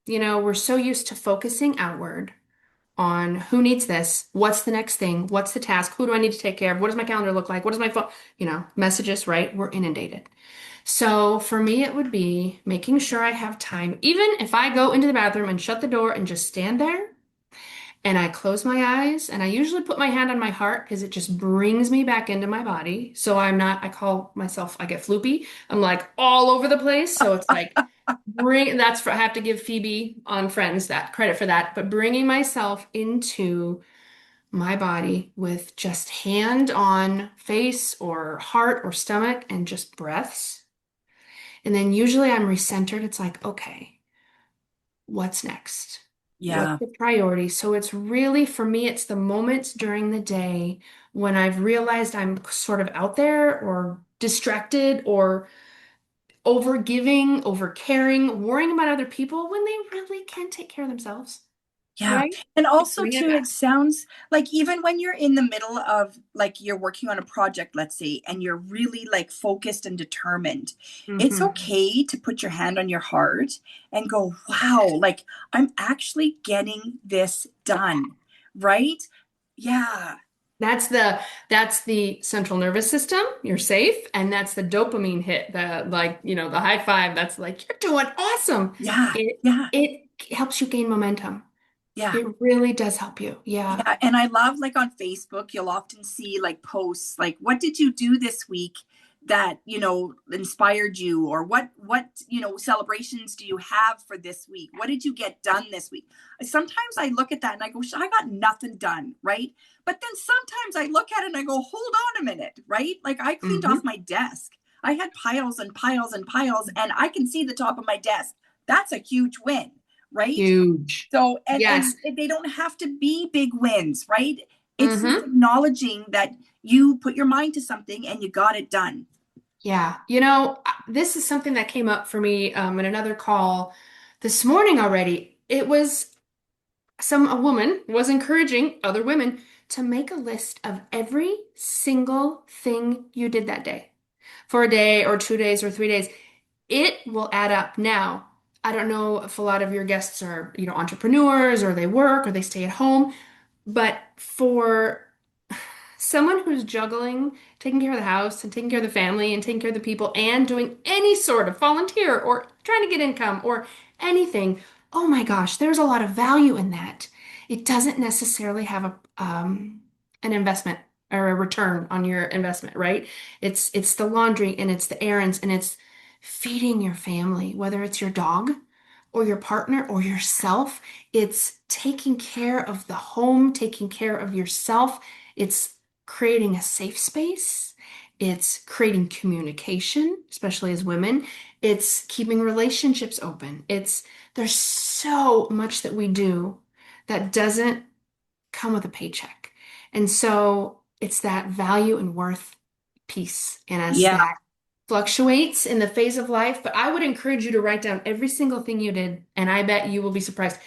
We're so used to focusing outward on who needs this, what's the next thing, what's the task, who do I need to take care of, what does my calendar look like, what does my phone, messages, right? We're inundated. So for me, it would be making sure I have time, even if I go into the bathroom and shut the door and just stand there and I close my eyes and I usually put my hand on my heart because it just brings me back into my body. So I call myself, I get floopy. I'm like all over the place. So it's like, I have to give Phoebe on Friends that credit for that. But bringing myself into my body with just hand on face or heart or stomach and just breaths. And then usually I'm recentered. It's like, okay, what's next? What's Yeah. the priority? So it's really, for me, it's the moments during the day when I've realized I'm sort of out there or distracted or over giving, over caring, worrying about other people when they really can take care of themselves, Yeah. right? And Just also bring it too, it back. sounds like even when you're in the middle of like you're working on a project, let's say, and you're really like focused and determined, it's Hmm. okay to put your hand on your heart and go, wow, like I'm actually getting this done. Right? Yeah. That's the central nervous system. You're safe, and that's the dopamine hit. The high five. That's like you're doing awesome. Yeah. It Yeah. it helps you gain momentum. Yeah. It really does help you. Yeah. Yeah, and I love like on Facebook, you'll often see like posts like what did you do this week that, inspired you, or what, celebrations do you have for this week? What did you get done this week? Sometimes I look at that and I go, I got nothing done, right? But then sometimes I look at it and I go, hold on a minute, right? Like I cleaned off Hmm. my desk. I had piles and piles and piles and I can see the top of my desk. That's a huge win, right? Huge. So, and Yes. they don't have to be big wins, right? It's just Hmm. acknowledging that you put your mind to something and you got it done. Yeah. This is something that came up for me in another call this morning already. It was a woman was encouraging other women to make a list of every single thing you did that day for a day or 2 days or 3 days. It will add up. Now, I don't know if a lot of your guests are, entrepreneurs or they work or they stay at home, but for someone who's juggling, taking care of the house and taking care of the family and taking care of the people and doing any sort of volunteer or trying to get income or anything, oh my gosh, there's a lot of value in that. It doesn't necessarily have an investment or a return on your investment, right? It's the laundry and it's the errands and it's feeding your family, whether it's your dog or your partner or yourself. It's taking care of the home, taking care of yourself. It's creating a safe space. It's creating communication, especially as women. It's keeping relationships open. There's so much that we do that doesn't come with a paycheck. And so it's that value and worth piece in us Yeah. that fluctuates in the phase of life. But I would encourage you to write down every single thing you did, and I bet you will be surprised.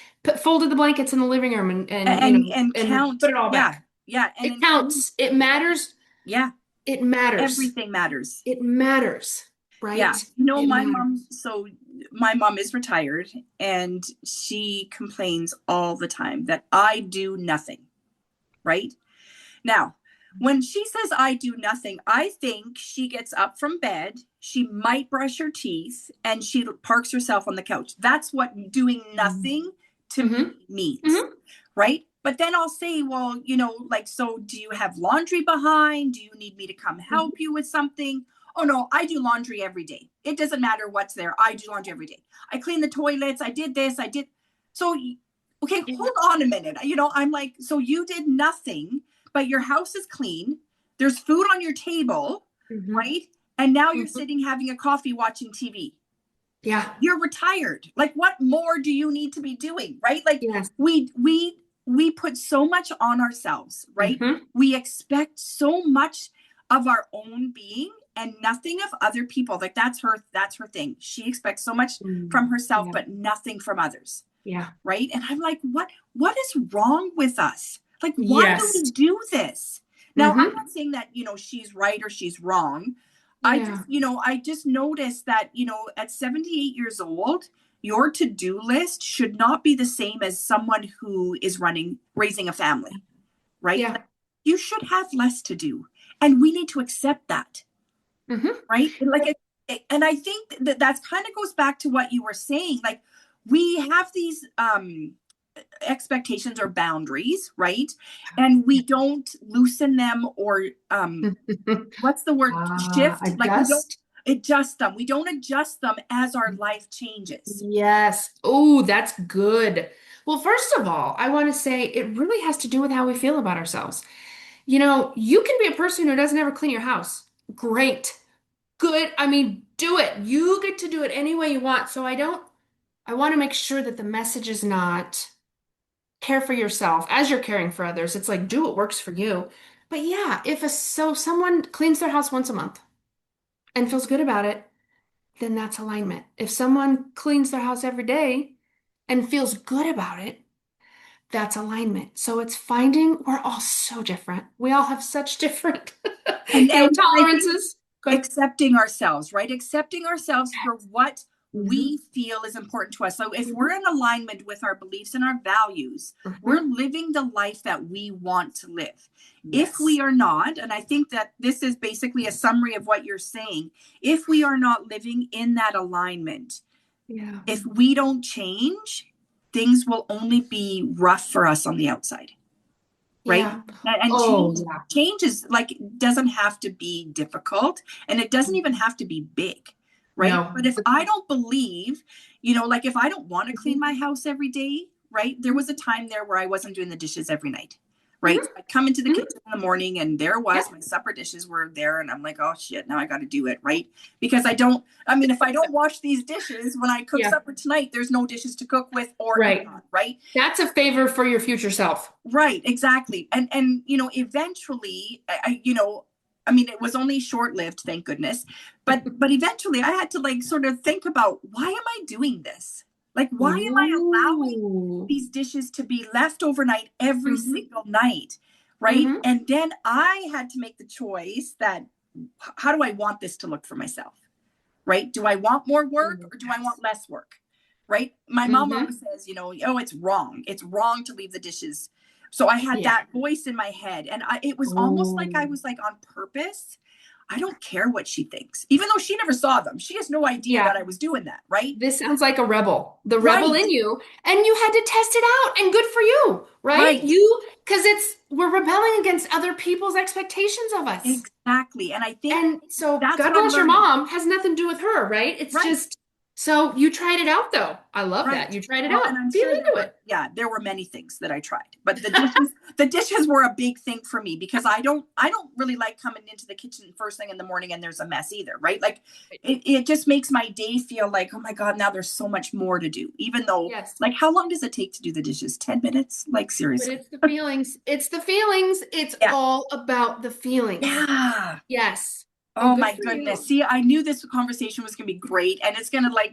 Folded the blankets in the living room And and count. put it all Yeah. back. Yeah. And It include. counts. It matters. Yeah. It matters. Everything matters. It matters, Yeah. right? It My matters. mom, so my mom is retired and she complains all the time that I do nothing. Right? Now, when she says I do nothing, I think she gets up from bed, she might brush her teeth, and she parks herself on the couch. That's what doing nothing to Mm-hmm. me means, Mm-hmm. right? But then I'll say, well, like, so do you have laundry behind? Do you need me to come help you with something? Oh, no, I do laundry every day. It doesn't matter what's there. I do laundry every day. I clean the toilets. I did this. I did. So, okay, hold on a minute. I'm like, so you did nothing, but your house is clean. There's food on your table, Mm-hmm. right? And now you're Mm-hmm. sitting having a coffee watching TV. Yeah. You're retired. Like, what more do you need to be doing, right? Like, Yes. we put so much on ourselves, right? Mm-hmm. We expect so much of our own being and nothing of other people. Like, that's her thing. She expects so much from herself, Yeah. but nothing from others. Yeah. Right. And I'm like, what is wrong with us? Like, why do Yes. we do this? Now, I'm Mm-hmm. not saying that, she's right or she's wrong. Yeah. I just noticed that, at 78 years old, your to-do list should not be the same as someone who is raising a family, right? Yeah. Like, you should have less to do. And we need to accept that, Mm-hmm. right? And I think that's kind of goes back to what you were saying. Like, we have these expectations or boundaries, right? And we don't loosen them or what's the word? Shift. Like, we don't Adjust. adjust them. We don't adjust them as our life changes. Yes. Oh, that's good. Well, first of all, I want to say it really has to do with how we feel about ourselves. You can be a person who doesn't ever clean your house. Great. Good. I mean, do it. You get to do it any way you want. So I want to make sure that the message is not care for yourself as you're caring for others. It's like, do what works for you. But yeah, so someone cleans their house once a month and feels good about it, then that's alignment. If someone cleans their house every day and feels good about it, that's alignment. So it's finding, we're all so different. We all have such different, And I think tolerances. Go ahead. accepting ourselves, right? Accepting ourselves for what Mm-hmm. we feel is important to us. So if Mm-hmm. we're in alignment with our beliefs and our values, we're Mm-hmm. living the life that we want to live. If Yes. we are not, and I think that this is basically a summary of what you're saying, if we are not living in that alignment, Yeah. if we don't change, things will only be rough for us on the outside, right? Yeah. And Oh, yeah. change is like, doesn't have to be difficult, and it doesn't even have to be big, right? No. But if I don't believe, like, if I don't want to clean my house every day, right? There was a time there where I wasn't doing the dishes every night, right? Mhm. I'd come into the Mhm. kitchen in the morning and there was Yeah. my supper dishes were there, and I'm like, oh shit, now I got to do it, right? Because if I don't wash these dishes when I cook Yeah. supper tonight, there's no dishes to cook with or Right. eat on, right? That's a favor for your future self. Right, exactly. And eventually, it was only short-lived, thank goodness. But eventually I had to, like, sort of think about, why am I doing this? Like, why am I allowing Ooh. these dishes to be left overnight every Mhm. single night, right? Mhm. And then I had to make the choice that, how do I want this to look for myself? Right? Do I want more work or do I want less work? Right? My mom Mhm. always says, oh, it's wrong. It's wrong to leave the dishes. So I had Yeah. that voice in my head, and it was almost like I Oh. was, like, on purpose. I don't care what she thinks, even though she never saw them. She has no idea Yeah. that I was doing that, right? This sounds like a rebel, the rebel Right, in you, and you had to test it out, and good for you, right? right. Because we're rebelling against other people's expectations of us. Exactly. And I think And so, that's God what I'm bless your learning. mom, has nothing to do with her, right? It's Right. just, so you tried it out though. I love that. Right. You tried it Well, and I'm out. Feel sure into it. there were many things that I tried, but the dishes were a big thing for me because I don't really like coming into the kitchen first thing in the morning and there's a mess either, right? Like it just makes my day feel like, oh my God, now there's so much more to do. Even though, Yes. like, how long does it take to do the dishes? 10 minutes? Like, But seriously. it's the feelings. It's the feelings. It's Yeah. all about the feelings. Yeah. Yes. Oh, Oh good my for goodness. you. See, I knew this conversation was going to be great. And it's going to, like,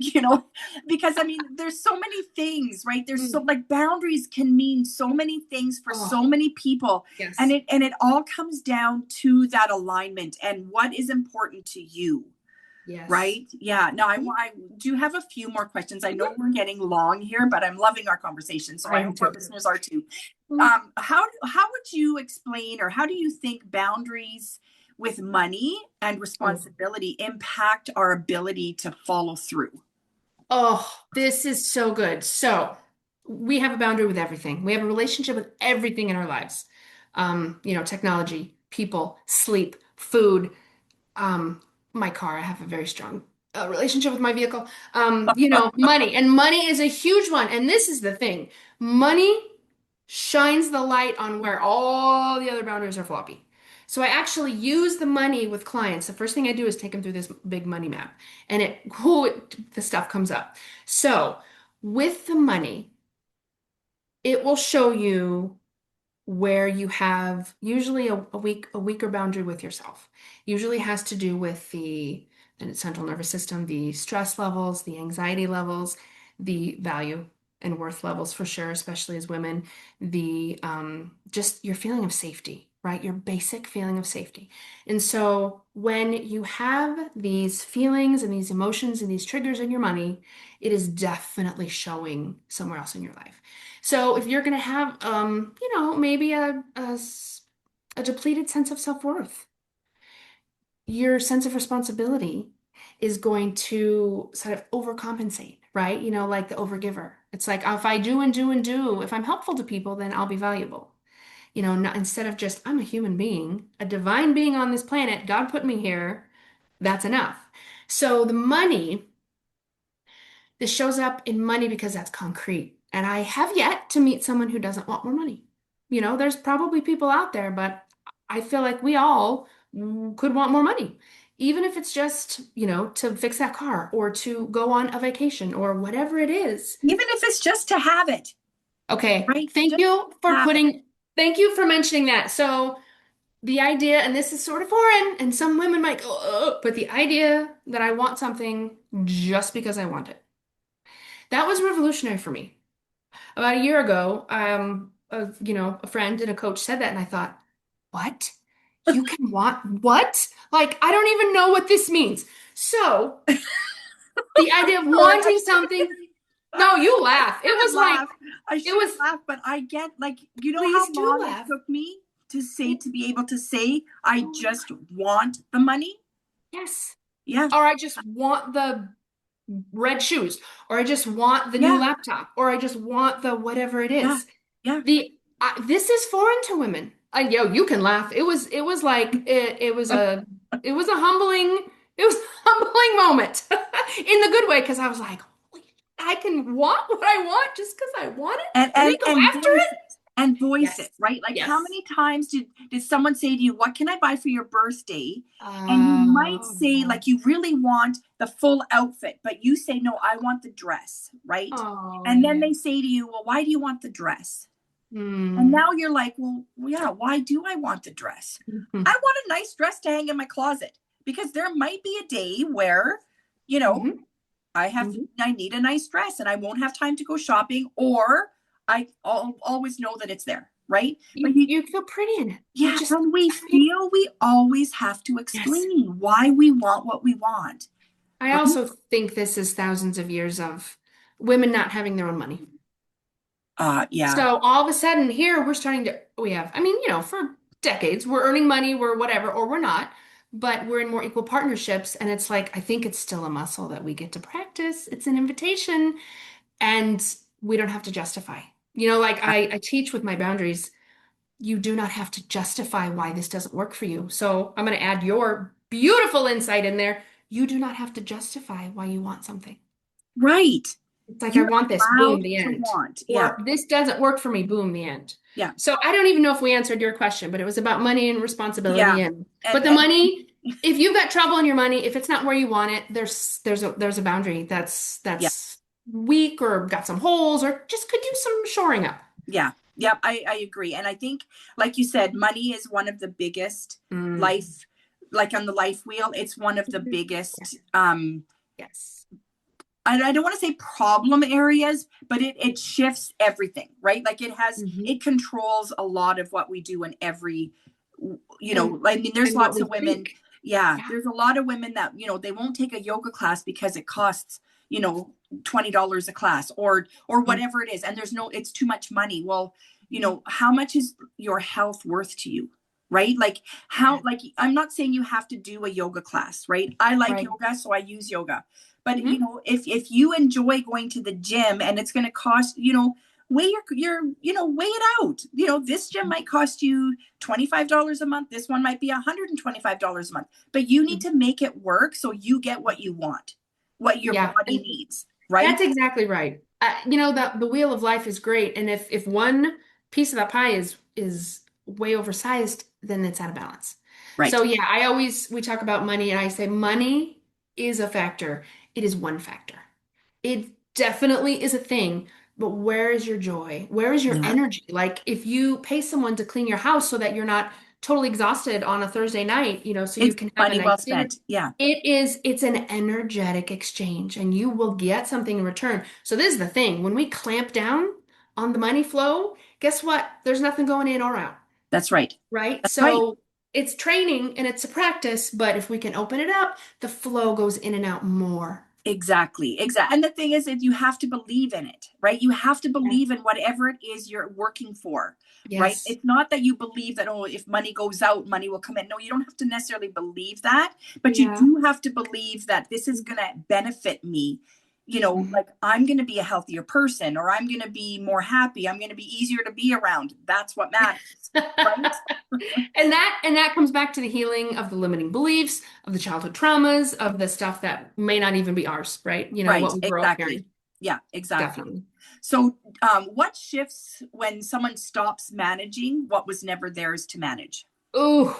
because I mean, there's so many things, right? There's so, Mm. like, boundaries can mean so many things for so Oh, many people. And yes. it all comes down to that alignment and what is important to you. Yes. Right. Yeah. No, Mhm. I do have a few more questions. I know Mhm. we're getting long here, but I'm loving our conversation. So I I am hope our too. listeners are too. Mm. How would you explain or how do you think boundaries with money and Oh, responsibility impact our ability to follow through? oh, this is so good. So we have a boundary with everything. We have a relationship with everything in our lives. Technology, people, sleep, food, um, my car. I have a very strong relationship with my vehicle. Money. And money is a huge one. And this is the thing. Money shines the light on where all the other boundaries are floppy. So I actually use the money with clients. The first thing I do is take them through this big money map, and the stuff comes up. So with the money, it will show you where you have usually a weaker boundary with yourself. Usually has to do with the central nervous system, the stress levels, the anxiety levels, the value and worth levels for sure, especially as women, the just your feeling of safety, right? Your basic feeling of safety. And so when you have these feelings and these emotions and these triggers in your money, it is definitely showing somewhere else in your life. So if you're going to have, maybe a depleted sense of self-worth, your sense of responsibility is going to sort of overcompensate, right? Like the overgiver. It's like if I do and do and do, if I'm helpful to people, then I'll be valuable. Not, instead of just, I'm a human being, a divine being on this planet, God put me here, that's enough. So the money, this shows up in money because that's concrete. And I have yet to meet someone who doesn't want more money. There's probably people out there, but I feel like we all could want more money. Even if it's just, to fix that car or to go on a vacation or whatever it is. Even if it's just to have it, Okay. right? Just have it. Thank you for mentioning that. So the idea, and this is sort of foreign, and some women might go, ugh, but the idea that I want something just because I want it. That was revolutionary for me. About a year ago, a friend and a coach said that, and I thought, what? You can want what? Like, I don't even know what this means. So, the idea of Sorry, wanting something, no, you laugh. It was like, I it shouldn't was, laugh, but I get like, how please do long it laugh. took me to be able to say, I just want the money. Yes. Yeah. Or I just want the red shoes, or I just want the new Yeah. laptop, or I just want the whatever it Yeah. is. Yeah. This is foreign to women. You can laugh. It was like it was a humbling moment in the good way because I was like, "Holy, I can want what I want just because I want it and and then and go and after voice it." it and voice Yes. it, right? Like, how Yes. many times did someone say to you, what can I buy for your birthday? And you might say, Oh, like, you really want the full outfit, but you say, no, I want the dress, right? oh And then yeah. they say to you, well, why do you want the dress? And Mm. now you're like, well, yeah, why do I want the dress? I Mhm. want a nice dress to hang in my closet because there might be a day where, you know, Mhm. Mhm. I need a nice dress and I won't have time to go shopping, or I'll always know that it's there, right? But You feel pretty in it. You yeah, just, and we feel we always have to yes. explain why we want what we want, I right? also think this is thousands of years of women not having their own money. Yeah, So all of a sudden here we have, I mean, for decades, we're earning money, we're whatever, or we're not. but we're in more equal partnerships. And it's like, I think it's still a muscle that we get to practice. It's an invitation and we don't have to justify. Like I teach with my boundaries, you do not have to justify why this doesn't work for you. So I'm going to add your beautiful insight in there. You do not have to justify why you want something. Right. It's like, I You're want this, boom, allowed the to end. want. Yeah. Or this doesn't work for me, boom, the end. Yeah. So I don't even know if we answered your question, but it was about money and responsibility. Yeah. But the And money, if you've got trouble in your money, if it's not where you want it, there's a boundary yeah. that's weak or got some holes or just could use some shoring up. Yeah. Yeah. I agree. And I think, like you said, money is one of the biggest life, like on the life wheel, it's one of the biggest, yes. I don't want to say problem areas, but it shifts everything, right? Like it controls a lot of what we do in every, I mean, there's lots of women. Yeah. There's a lot of women that, they won't take a yoga class because it costs, $20 a class or whatever it is. And it's too much money. Well, how much is your health worth to you? Right? Like I'm not saying you have to do a yoga class, right? I like yoga, so I use yoga. But, if you enjoy going to the gym and it's going to cost, weigh weigh it out. This gym might cost you $25 a month. This one might be $125 a month, but you need to make it work so you get what you want, what your body needs, right? That's exactly right. The wheel of life is great. And if one piece of that pie is way oversized, then it's out of balance. Right. So yeah, we talk about money and I say money is a factor. It is one factor. It definitely is a thing, but where is your joy? Where is your energy? Like if you pay someone to clean your house so that you're not totally exhausted on a Thursday night, so you can have money a well nice dinner. spent. Yeah. It's an energetic exchange and you will get something in return. So this is the thing. When we clamp down on the money flow, guess what? There's nothing going in or out. That's right. Right? That's So right. it's training and it's a practice, but if we can open it up, the flow goes in and out more. Exactly. And the thing is that you have to believe in it, right? You have to believe in whatever it is you're working for, right? Yes. It's not that you believe that, if money goes out, money will come in. No, you don't have to necessarily believe that, but you do have to believe that this is going to benefit me. Like I'm going to be a healthier person or I'm going to be more happy. I'm going to be easier to be around. That's what matters. Right? And that comes back to the healing of the limiting beliefs, of the childhood traumas, of the stuff that may not even be ours, right? What we grew up hearing. Yeah, exactly. Definitely. So what shifts when someone stops managing what was never theirs to manage? Ooh,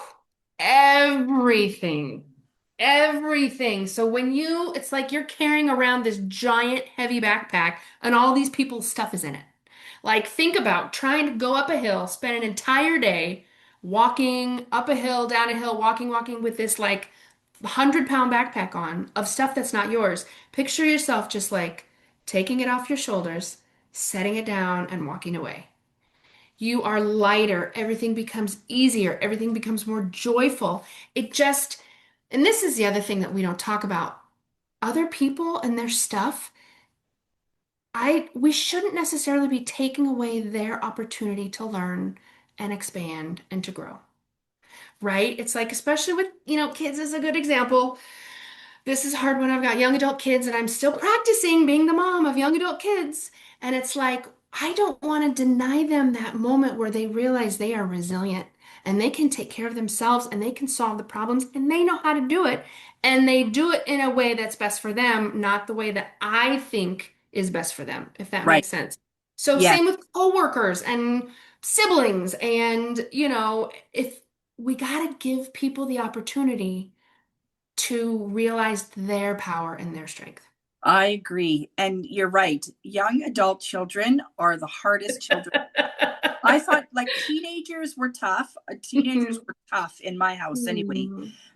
everything. Everything. So it's like you're carrying around this giant heavy backpack and all these people's stuff is in it. Like think about trying to go up a hill, spend an entire day walking up a hill, down a hill, walking with this like 100-pound backpack on of stuff that's not yours. Picture yourself just like taking it off your shoulders, setting it down and walking away. You are lighter. Everything becomes easier. Everything becomes more joyful. And this is the other thing that we don't talk about. Other people and their stuff, we shouldn't necessarily be taking away their opportunity to learn and expand and to grow. Right? It's like, especially with, kids is a good example. This is hard when I've got young adult kids and I'm still practicing being the mom of young adult kids. And it's like, I don't want to deny them that moment where they realize they are resilient and they can take care of themselves and they can solve the problems and they know how to do it. And they do it in a way that's best for them, not the way that I think is best for them, if that makes sense. So same with coworkers and siblings. And, if we got to give people the opportunity to realize their power and their strength. I agree. And you're right. Young adult children are the hardest children. I thought like teenagers were tough. Teenagers were tough in my house anyway.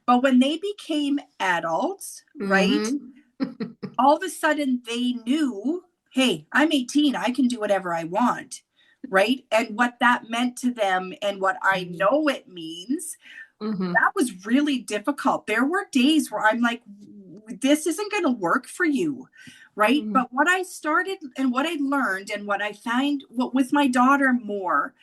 But when they became adults, right? All of a sudden they knew, hey, I'm 18. I can do whatever I want. Right. And what that meant to them and what I know it means, that was really difficult. There were days where I'm like, this isn't going to work for you. Right. But what I started and what I learned and what I find with my daughter more,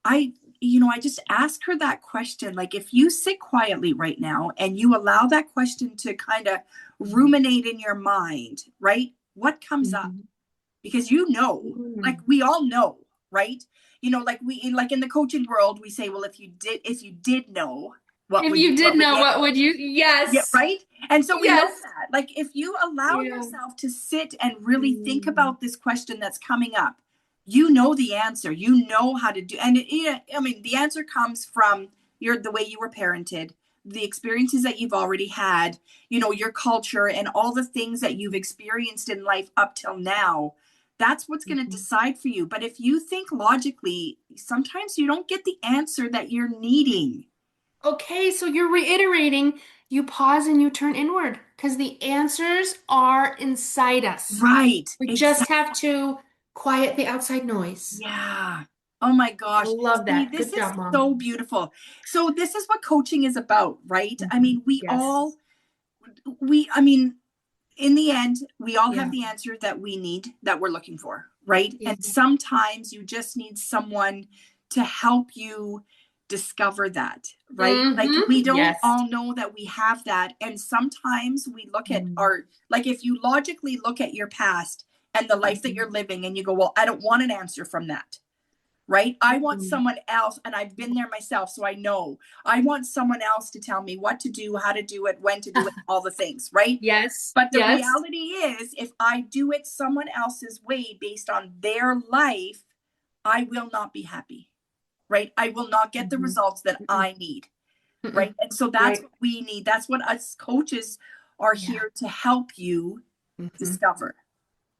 I I just ask her that question. Like, if you sit quietly right now and you allow that question to kind of ruminate in your mind, right? What comes up? Mhm. Because like Mm. we all know, right? Like in the coaching world, we say, well, if you did know, If you did what would know, you what would you? yeah, Yes. right? And so we know Yes. that. Like, if you allow Yeah. yourself to sit and really think Mm. about this question that's coming up, you know the answer. You know how to do. And I mean, the answer comes from the way you were parented, the experiences that you've already had, your culture and all the things that you've experienced in life up till now. That's what's going to Mhm. decide for you. But if you think logically, sometimes you don't get the answer that you're needing. Okay, so you're reiterating, you pause and you turn inward because the answers are inside us. Right. We just Exactly. have to quiet the outside noise. Yeah. Oh my I gosh. love See, that. this Good is job, Mom. so beautiful. So this is what coaching is about, right? I Mhm. mean, we Yes. all I mean, in the end, we all have Yeah. the answer that we need, that we're looking for, right? Yeah. And sometimes you just need someone to help you discover that, right? Like, we don't Yes. all know that we have that. And sometimes we look at Mm. like, if you logically look at your past and the life that Mhm. you're living and you go, well, I don't want an answer from that. Right? I want Mhm. someone else, and I've been there myself, so I know. I want someone else to tell me what to do, how to do it, when to do it, all the things, right? Yes. But the Yes. reality is, if I do it someone else's way based on their life, I will not be happy, right? I will not get the Mhm. results that Mm-mm. I need, right? Mm-mm. And so that's Right. what we need. That's what us coaches are Yeah. here to help you Mhm. discover,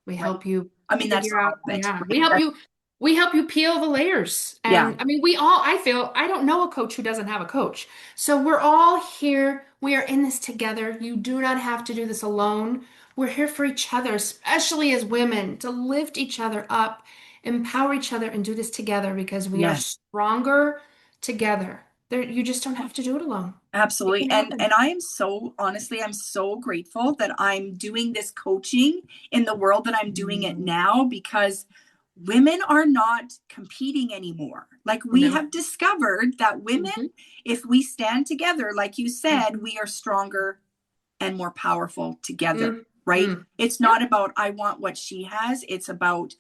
We right? help you I mean, that's figure out, all of it, yeah, right? we help you peel the layers. Yeah. And I mean, I feel, I don't know a coach who doesn't have a coach. So we're all here. We are in this together. You do not have to do this alone. We're here for each other, especially as women, to lift each other up, empower each other, and do this together because we are Yes. stronger together. There, you just don't have to do it alone. It Absolutely. can And happen. I am so, honestly, I'm so grateful that I'm doing this coaching in the world that I'm doing it Mm. now, because women are not competing anymore. Like, we No. have discovered that women, Hmm. if we stand together, like you said, Hmm. we are stronger and more powerful together, Mm. right? Mm. It's Yep. not about I want what she has. It's about,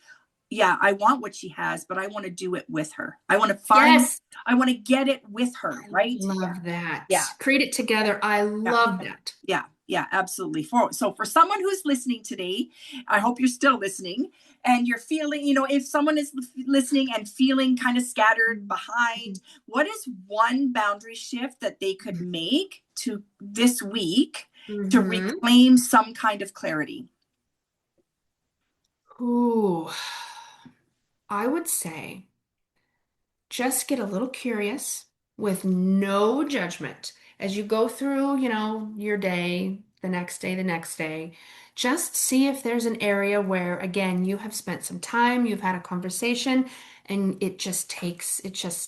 yeah, I want what she has, but I want to do it with her. Yes. I want to get it with her, I right? love that. Yeah. Create it together. I Yeah. love that. Yeah, yeah, absolutely. For someone who's listening today, I hope you're still listening, and you're feeling, if someone is listening and feeling kind of scattered behind, what is one boundary shift that they could make to this week to Mm-hmm. reclaim some kind of clarity? Ooh, I would say just get a little curious with no judgment as you go through, your day, the next day, the next day. Just see if there's an area where, again, you have spent some time, you've had a conversation, and it just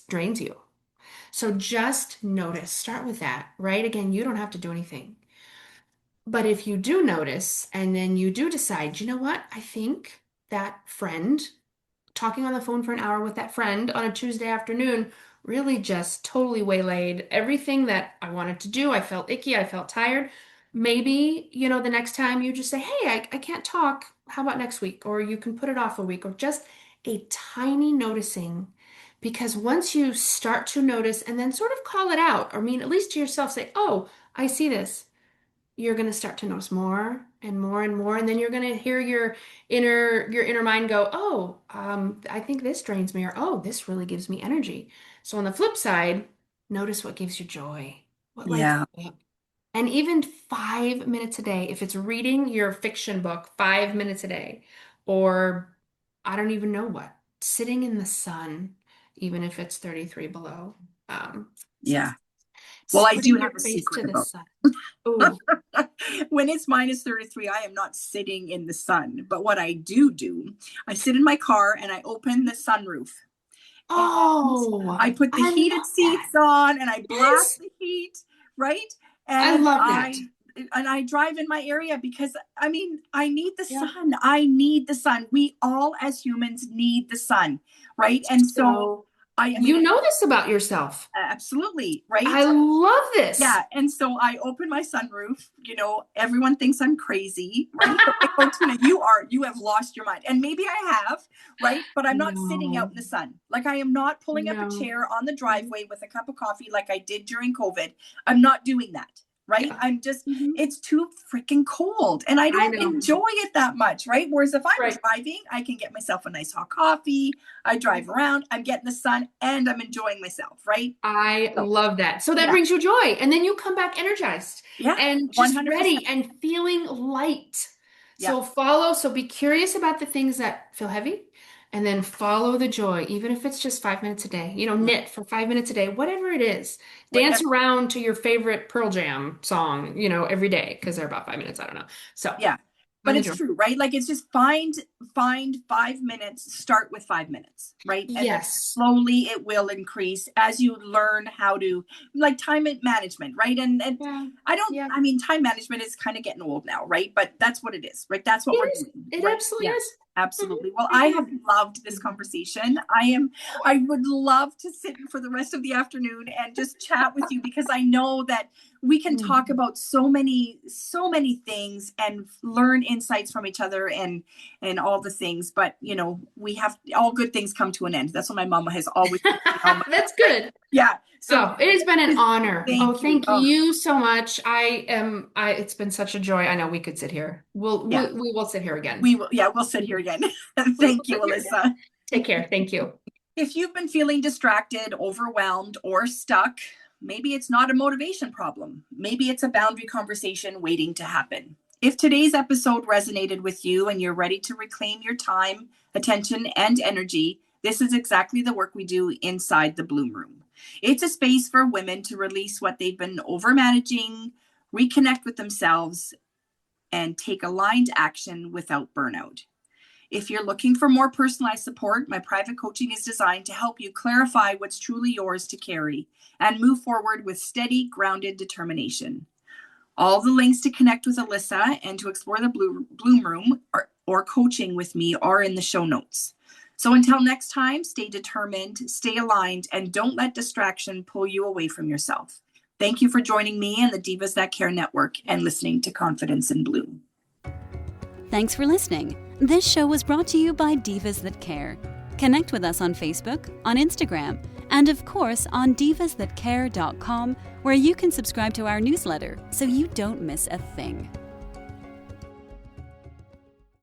drains you. So just notice, start with that, right? Again, you don't have to do anything. But if you do notice and then you do decide, you know what? I think that friend, talking on the phone for an hour with that friend on a Tuesday afternoon, really just totally waylaid everything that I wanted to do. I felt icky. I felt tired. Maybe, the next time you just say, hey, I can't talk. How about next week? Or you can put it off a week, or just a tiny noticing. Because once you start to notice and then sort of call it out, or at least to yourself, say, oh, I see this, you're going to start to notice more and more and more, and then you're going to hear your inner mind go, oh, I think this drains me, or oh, this really gives me energy. So on the flip side, notice what gives you joy, what lights Yeah. you up. And even 5 minutes a day, if it's reading your fiction book 5 minutes a day, or I don't even know what, sitting in the sun, even if it's 33 below, Yeah. Well, I do putting have your a face to secret the about sun. Oh. when it's minus 33, I am not sitting in the sun. But what I do, I sit in my car and I open the sunroof and Oh, I put the I heated love that. seats on and I blast Yes, the heat, right? I And love that. I drive in my area because, I mean, I need the Yeah. sun. I need the sun. We all as humans need the sun, right? And so So, I mean, you know this about yourself. absolutely, right? I love this. Yeah. And so I open my sunroof, everyone thinks I'm crazy, right? But I go, Tina, you have lost your mind. And maybe I have, right? But I'm not sitting out in the sun. Like I am not pulling up a chair on the driveway with a cup of coffee like I did during COVID. I'm not doing that. Right. Yeah. I'm just, it's too freaking cold and I don't enjoy it that much. Right. Whereas if I'm driving, I can get myself a nice hot coffee. I drive around, I'm getting the sun and I'm enjoying myself. Right. I love that. So that brings you joy. And then you come back energized and just 100%. Ready and feeling light. So so be curious about the things that feel heavy. And then follow the joy, even if it's just 5 minutes a day. Knit for 5 minutes a day, whatever it is. Dance around to your favorite Pearl Jam song, every day, because they're about 5 minutes. I don't know. So yeah, but it's true, right? Like it's just find 5 minutes, start with 5 minutes, right? And yes. Slowly it will increase as you learn how to time management, right? And I mean, time management is kind of getting old now, right? But that's what it is, right? That's what we're doing. It absolutely is. Absolutely. Well, I have loved this conversation. I would love to sit for the rest of the afternoon and just chat with you because I know that we can talk about so many things and learn insights from each other and all the things. But, we have all good things come to an end. That's what my mama has always said. That's good. Yeah. So it has been an honor. Thank you so much. It's been such a joy. I know we could sit here. We will sit here again. We'll sit here again. Thank you, Alyssa. Take care. Thank you. If you've been feeling distracted, overwhelmed, or stuck, maybe it's not a motivation problem. Maybe it's a boundary conversation waiting to happen. If today's episode resonated with you and you're ready to reclaim your time, attention, and energy, this is exactly the work we do inside the Bloom Room. It's a space for women to release what they've been overmanaging, reconnect with themselves, and take aligned action without burnout. If you're looking for more personalized support, my private coaching is designed to help you clarify what's truly yours to carry and move forward with steady, grounded determination. All the links to connect with Alyssa and to explore the Bloom Room or coaching with me are in the show notes. So until next time, stay determined, stay aligned, and don't let distraction pull you away from yourself. Thank you for joining me and the Divas That Care Network and listening to Confidence in Bloom. Thanks for listening. This show was brought to you by Divas That Care. Connect with us on Facebook, on Instagram, and of course on divasthatcare.com, where you can subscribe to our newsletter so you don't miss a thing.